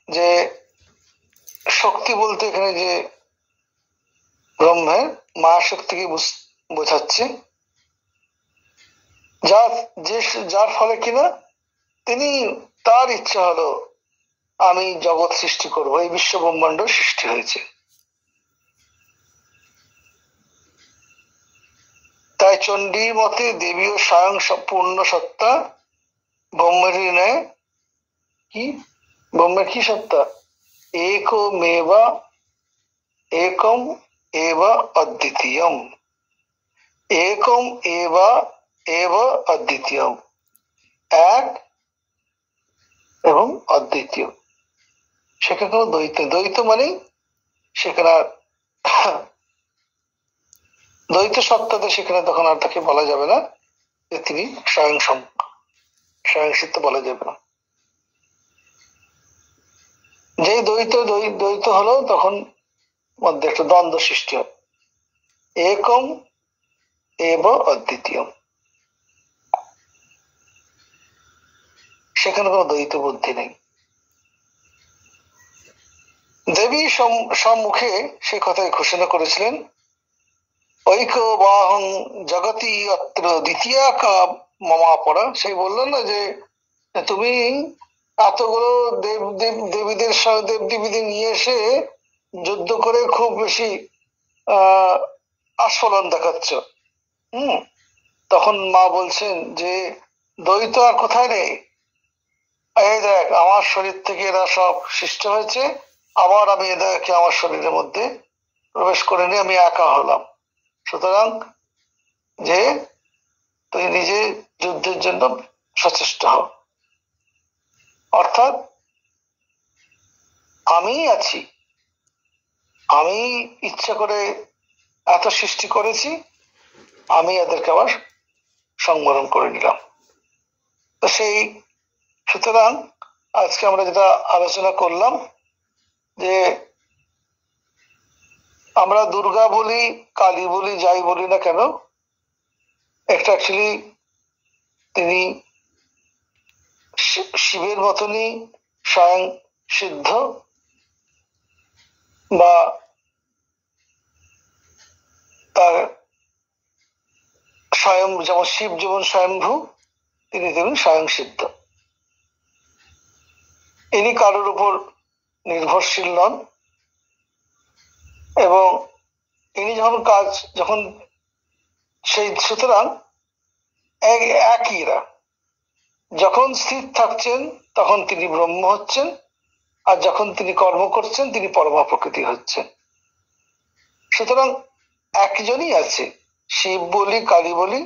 যে শক্তি বলতে এখানে যে ব্রহ্মের মায়া শক্তিকে বোঝাচ্ছে, যার ফলে কিনা তিনি তার ইচ্ছা হলো আমি জগৎ সৃষ্টি করব, এই বিশ্ব ব্রহ্মাণ্ড সৃষ্টি হয়েছে। তাই চণ্ডীর মতে দেবীও স্বয়ং পূর্ণ সত্তা, ব্রহ্মের ন্যায় কি ব্রহ্মের কি সত্তা, একম এবা অদ্বিতীয়ম, একম এবা অদ্বিতীয়ম, এক এবং অদ্বিতীয়। সেখানে কোনো দ্বৈত মানে সেখানে দ্বৈত সত্তাতে সেখানে তখন আর তাকে বলা যাবে না যে তিনি স্বয়ং সিদ্ধ বলা যাবে না। যে দ্বৈত হলো তখন মধ্যে একটা দ্বন্দ্ব সৃষ্টি হয়, একম এব অদ্বিতীয়, সেখানে কোনো দ্বৈত বুদ্ধি নেই। দেবী সম্মুখে সে কথাই ঘোষণা করেছিলেন, ঐক্য বাহং জগতি অত্র দ্বিতীয়া কা মমাপরা। সেই বললেন না যে তুমি এতগুলো দেবদেবীদের নিয়ে এসে যুদ্ধ করে খুব বেশি আস্ফলন দেখাচ্ছ। তখন মা বলছেন যে দ্বৈত আর কোথায় নেই, এই দেখ আমার শরীর থেকে এরা সব সৃষ্টি হয়েছে, আবার আমি এদেরকে আমার শরীরের মধ্যে প্রবেশ করে নিয়ে আমি একা হলাম। সুতরাং যে তুই নিজে যুদ্ধের জন্য সচেষ্ট হও, অর্থাৎ আমি আছি, আমি ইচ্ছা করে এত সৃষ্টি করেছি, আমি এদেরকে আবার সংবরণ করে নিলাম। তো সেই সুতরাং আজকে আমরা যেটা আলোচনা করলাম যে আমরা দুর্গা বলি, কালী বলি, যাই বলি না কেন, একটা অ্যাকচুয়ালি তিনি শিবের মতনই স্বয়ং সিদ্ধ, বা তার স্বয়ং যেমন শিব যেমন স্বয়ংভূ, তিনি তেমনি স্বয়ং সিদ্ধ। ইনি কারোর উপর নির্ভরশীল নন, এবং ইনি যখন সেই সুতরাং একইরা যখন স্থির থাকছেন তখন তিনি ব্রহ্ম হচ্ছেন, আর যখন তিনি কর্ম করছেন তিনি পরমা প্রকৃতি হচ্ছেন। সুতরাং একজনই আছে, শিব বলি কালী বলি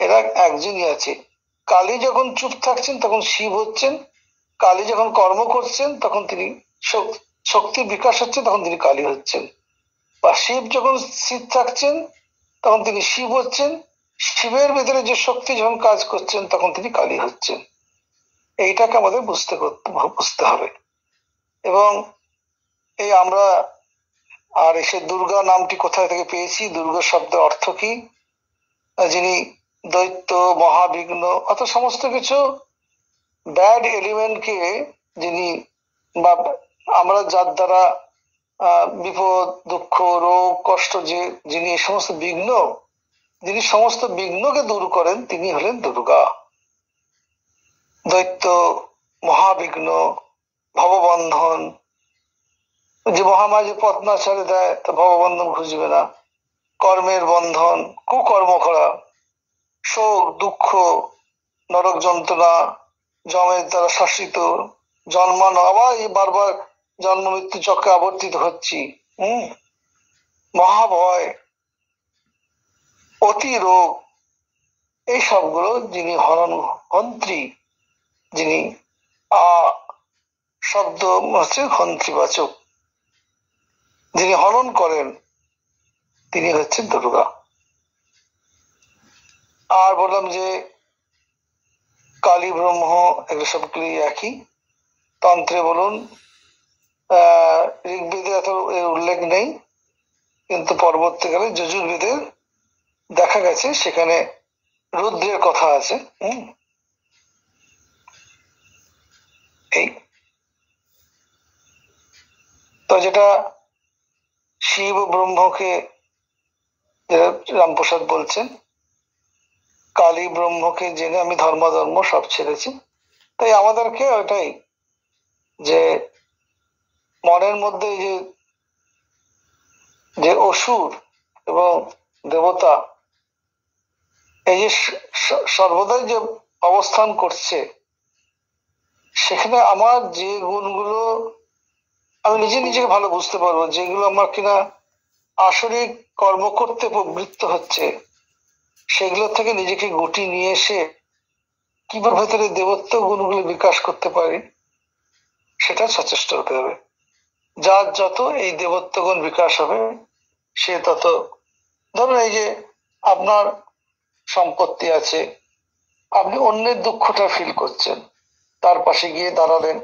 এরা একজনই আছে। কালী যখন চুপ থাকছেন তখন শিব হচ্ছেন, কালী যখন কর্ম করছেন তখন তিনি শক্তির বিকাশ হচ্ছে তখন তিনি কালী হচ্ছেন, বা শিব যখন স্থির থাকছেন তখন তিনি শিব হচ্ছেন, শিবের ভেতরে যে শক্তি যখন কাজ করছেন তখন তিনি কালী হচ্ছেন। এইটাকে আমাদের বুঝতে হবে। এবং এই আমরা আর এসে দুর্গা নামটি কোথায় থেকে পেয়েছি, দুর্গা শব্দের অর্থ কি, যিনি দৈত্য মহাবিঘ্ন অত সমস্ত কিছু ব্যাড এলিমেন্টকে যিনি, বা আমরা যার দ্বারা বিপদ দুঃখ রোগ কষ্ট যে যিনি এই সমস্ত বিঘ্ন, যিনি সমস্ত বিঘ্নকে দূর করেন তিনি হলেন দুর্গা। দৈত্য মহাবিঘ্ন ভববন্ধন, যে মহামায় যে পথ না ছেড়ে দেয় তা ভববন্ধন খুঁজবে না, কর্মের বন্ধন কুকর্ম করা, শোক দুঃখ নরক যন্ত্রণা জমের দ্বারা শাসিত, জন্মানো আবার এই বারবার জন্ম মৃত্যু চক্রে আবর্তিত হচ্ছি, মহাভয় অতি রোগ, এই সবগুলো যিনি হন্ত্রী, যিনি শব্দ হচ্ছে হন্ত্রীবাচক, যিনি হনন করেন তিনি হচ্ছেন দুর্গা। আর বললাম যে কালী ব্রহ্ম এগুলো সবগুলি একই। তন্ত্রে বলুন ঋগ্বেদে এত উল্লেখ নেই, কিন্তু পরবর্তীকালে যজুর্বেদে দেখা গেছে সেখানে রুদ্রের কথা আছে। এই তো যেটা শিব ব্রহ্মকে যেটা রামপ্রসাদ বলছেন, কালী ব্রহ্মকে জেনে আমি ধর্ম সব ছেড়েছি। তাই আমাদেরকে ওইটাই যে মনের মধ্যে যে অসুর এবং দেবতা এই যে সর্বদাই যে অবস্থান করছে, সেখানে আমার যে গুণগুলো আমি নিজেকে ভালো বুঝতে পারবো, যেগুলো আমার কিনা আসরিক কর্ম করতে প্রবৃত্ত হচ্ছে, সেগুলো থেকে নিজেকে গুটিয়ে নিয়ে এসে কিভাবে ভেতরে দেবত্ব গুণগুলো বিকাশ করতে পারি সেটা সচেষ্ট হতে হবে। যার যত এই দেবত্ব গুণ বিকাশ হবে সে তত, ধরুন এই যে আপনার সম্পত্তি আছে, আপনি অন্যের দুঃখটা ফিল করছেন, তার পাশে গিয়ে দাঁড়ালেন,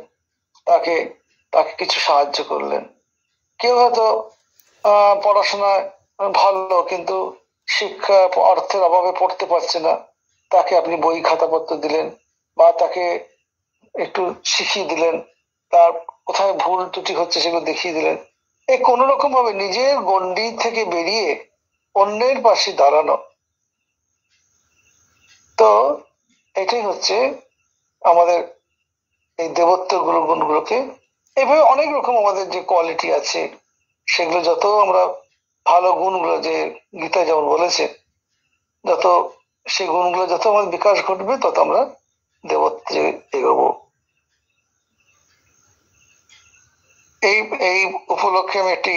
তাকে কিছু সাহায্য করলেন। কেউ হয়তো পড়াশোনায় ভালো কিন্তু শিক্ষা অর্থের অভাবে পড়তে পারছে না, তাকে আপনি বই খাতাপত্র দিলেন বা তাকে একটু শিখিয়ে দিলেন, তার কোথায় ভুল ত্রুটি হচ্ছে সেগুলো দেখিয়ে দিলেন। এই কোন রকম ভাবে নিজের গণ্ডি থেকে বেরিয়ে অন্যের পাশে দাঁড়ানো। তো এটাই হচ্ছে আমাদের এই দেবত্ব গুণগুলোকে, এভাবে অনেক রকম আমাদের যে কোয়ালিটি আছে সেগুলো যত আমরা ভালো গুণগুলো যে গীতা যেমন বলেছে, যত সেই গুণগুলো যত আমাদের বিকাশ ঘটবে তত আমরা দেবত্বে এগোবো। এই উপলক্ষে আমি একটি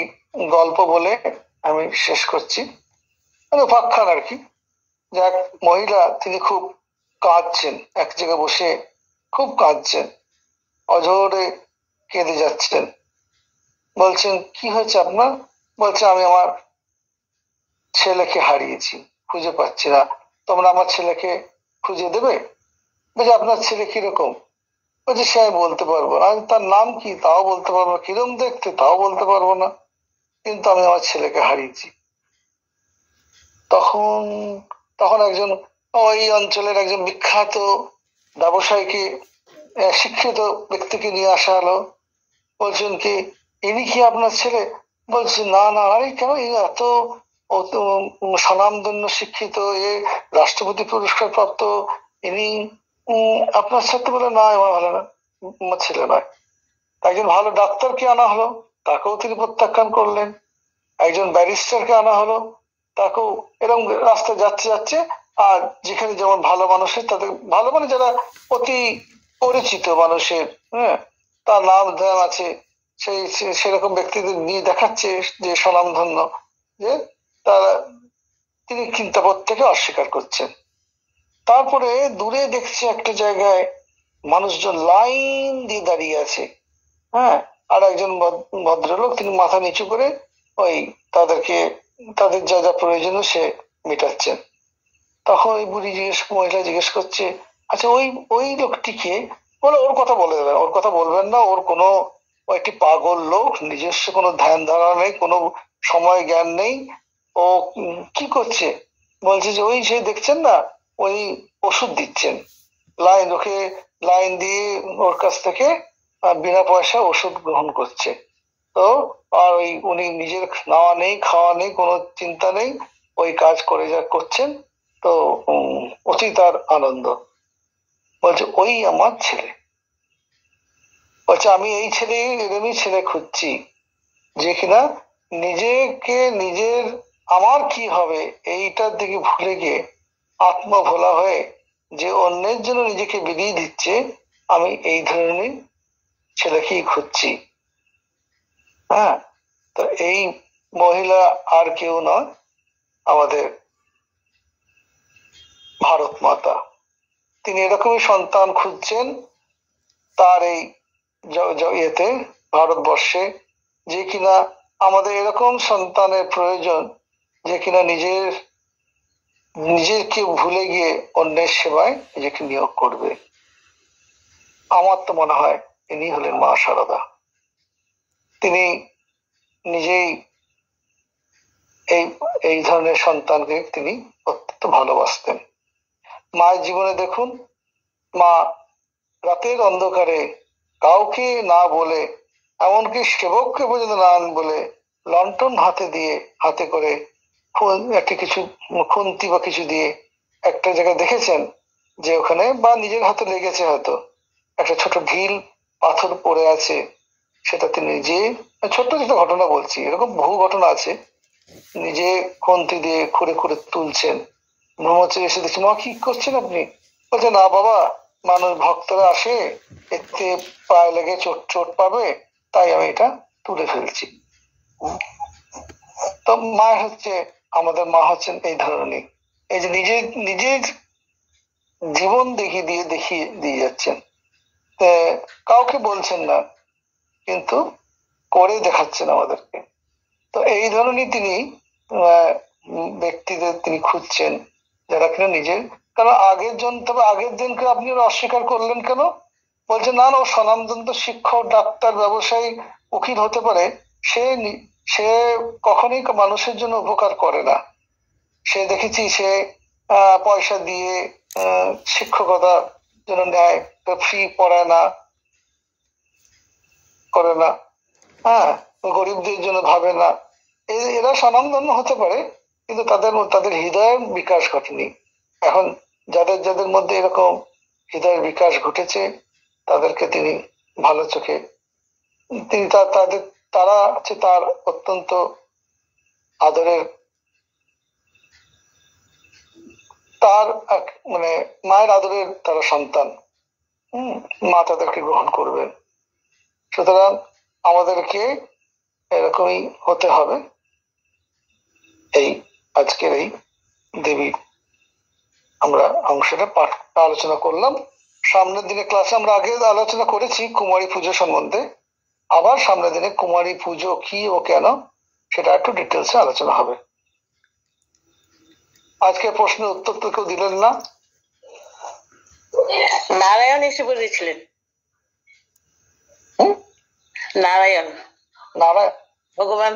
গল্প বলে আমি শেষ করছি, উপাখ্যান আর কি। যে এক মহিলা তিনি খুব কাঁদছেন, এক জায়গায় বসে খুব কাঁদছেন, অঝরে কেঁদে যাচ্ছেন। বলছেন কি হয়েছে আপনার? বলছে আমি আমার ছেলেকে হারিয়েছি, খুঁজে পাচ্ছি না, তোমরা আমার ছেলেকে খুঁজে দেবে? বলছে আপনার ছেলে কিরকম? বলছে সে আমি বলতে পারবো না, তার নাম কি তাও বলতে পারবো না, কিরম দেখতে তাও বলতে পারবো না, কিন্তু আমি আমার ছেলেকে হারিয়েছি। তখন একজন ওই অঞ্চলের একজন বিখ্যাত ব্যবসায়ীকে, শিক্ষিত ব্যক্তিকে নিয়ে আসা হলো। বলছেন কি ইনি কি আপনার ছেলে? বলছে না না, আরে কেন, এত স্বনামধন্য শিক্ষিত, এ রাষ্ট্রপতি পুরস্কার প্রাপ্ত, ইনি আপনার সাথে? বলে না আমার ভালো না, আমার ছেলে নয়। একজন ভালো ডাক্তারকে আনা হলো, তাকেও তিনি প্রত্যাখ্যান করলেন। একজন ব্যারিস্টারকে আনা হলো, তাকেও এরকম রাস্তায় যাচ্ছে। আর যেখানে যেমন ভালো মানুষের, তাদের ভালো মানে যারা অতি পরিচিত মানুষের, তার নাম ধ্যান আছে, সেরকম ব্যক্তিদের নিয়ে দেখাচ্ছে যে স্বনামধন্য, যে তারা তিনি কিন্তাপদ থেকে অস্বীকার করছেন। তারপরে দূরে দেখছে একটা জায়গায় মানুষজন লাইন দিয়ে দাঁড়িয়ে আছে, হ্যাঁ, আর একজন ভদ্রলোক তিনি মাথা নিচু করে ওই তাদের যা যা প্রয়োজন সে মেটাচ্ছেন। তখন ওই মহিলা জিজ্ঞেস করছে, আচ্ছা ওই লোকটিকে বলে, ওর কথা বলবেন না, ওর কোনো একটি পাগল লোক, নিজস্ব কোনো ধ্যান ধারণা নেই, কোনো সময় জ্ঞান নেই, ও কি করছে? বলছে যে ওই যে দেখছেন না, ওই ওষুধ দিচ্ছেন, লাইন দিয়ে ওর কাছ থেকে বিনা পয়সা ওষুধ গ্রহণ করছে। তো আর উনি নিজের নেওয়া নেই, খাওয়া নেই, কোনো চিন্তা নেই, ওই কাজ করে যা করছেন, তো অতি তার আনন্দ। বলছে ওই আমার ছেলে। বলছে আমি এই এরকমই ছেলে খুঁজছি, যে কিনা নিজের আমার কি হবে এইটার দিকে ভুলে গিয়ে আত্মভোলা হয়ে যে অন্যের জন্য নিজেকে বিলিয়ে দিচ্ছে, আমি এই ধরনের ছেলেকেই খুঁজছি। হ্যাঁ, তো এই মহিলা আর কেউ নয়, আমাদের ভারত মাতা। তিনি এরকমই সন্তান খুঁজছেন তার এই ইয়েতে, ভারতবর্ষে, যে কিনা আমাদের এরকম সন্তানের প্রয়োজন, যে কিনা নিজেকে ভুলে গিয়ে অন্যের সেবায় নিজেকে নিয়োগ করবে। আমার তো মনে হয় ইনি হলেন মা শারদা। তিনি নিজেই এই ধরনের সন্তানকে তিনি অত্যন্ত ভালোবাসতেন। মায়ের জীবনে দেখুন, মা রাতের অন্ধকারে কাউকে না বলে, এমনকি সেবককে পর্যন্ত না বলে, লন্ঠন হাতে করে একটা কিছু খুন্তি বা কিছু দিয়ে একটা জায়গায় দেখেছেন যে ওখানে, বা নিজের হাতে লেগেছে হয়তো, একটা ছোট ঢিল পাথর পড়ে আছে, সেটা তিনি নিজে, ছোট্ট একটা ঘটনা বলছি, এরকম বহু ঘটনা আছে, নিজে খুন্তি দিয়ে খুঁড়ে তুলছেন। ব্রহ্মচারী এসে দেখছি, মা কি করছেন আপনি? বলছে না বাবা, মানুষ ভক্তরা আসে, এতে পায়ে লেগে চোট পাবে, তাই আমি এটা তুলে ফেলছি। তো আমাদের মা হচ্ছেন এই ধরনের, এই যে নিজের জীবন দেখিয়ে দিয়ে যাচ্ছেন, কাউকে বলছেন না, কিন্তু করে দেখাচ্ছেন আমাদেরকে। তো এই ধরনের তিনি ব্যক্তিদের তিনি খুঁজছেন, যারা কিনা নিজের, কারণ আগের দিনকে আপনি অস্বীকার করলেন কেন? বলছে না, ও স্বনামধন্য শিক্ষক, ডাক্তার, ব্যবসায়ী, উকিল হতে পারে, সে কখনোই মানুষের জন্য উপকার করে না। সে দেখেছি সে পয়সা দিয়ে শিক্ষকতার জন্য নেয়, ফ্রি পড়ায় না, করে না, হ্যাঁ, গরিবদের জন্য ভাবে না। এরা স্বনামধন্য হতে পারে, কিন্তু তাদের হৃদয়ের বিকাশ ঘটেনি। এখন যাদের মধ্যে এরকম হৃদয়ের বিকাশ ঘটেছে, তাদেরকে তিনি ভালো চোখে, তিনি তারা হচ্ছে তার অত্যন্ত আদরের, তার মানে মায়ের আদরের তারা সন্তান। মা তাদেরকে গ্রহণ করবেন। সুতরাং আমাদেরকে এরকমই হতে হবে। এই আজকের এই দেবী আমরা অংশটা আলোচনা করলাম। সামনের দিনে ক্লাসে আমরা আগে আলোচনা করেছি কুমারী পুজো সম্বন্ধে, আবার সামনের দিনে কুমারী পুজো কি ও কেন সেটা একটু ডিটেলসে আলোচনা হবে। আজকে প্রশ্নের উত্তর তো কেউ দিলেন না। নারায়ণ এসে বলেছিলেন, নারায়ণ নারায়ণ ভগবান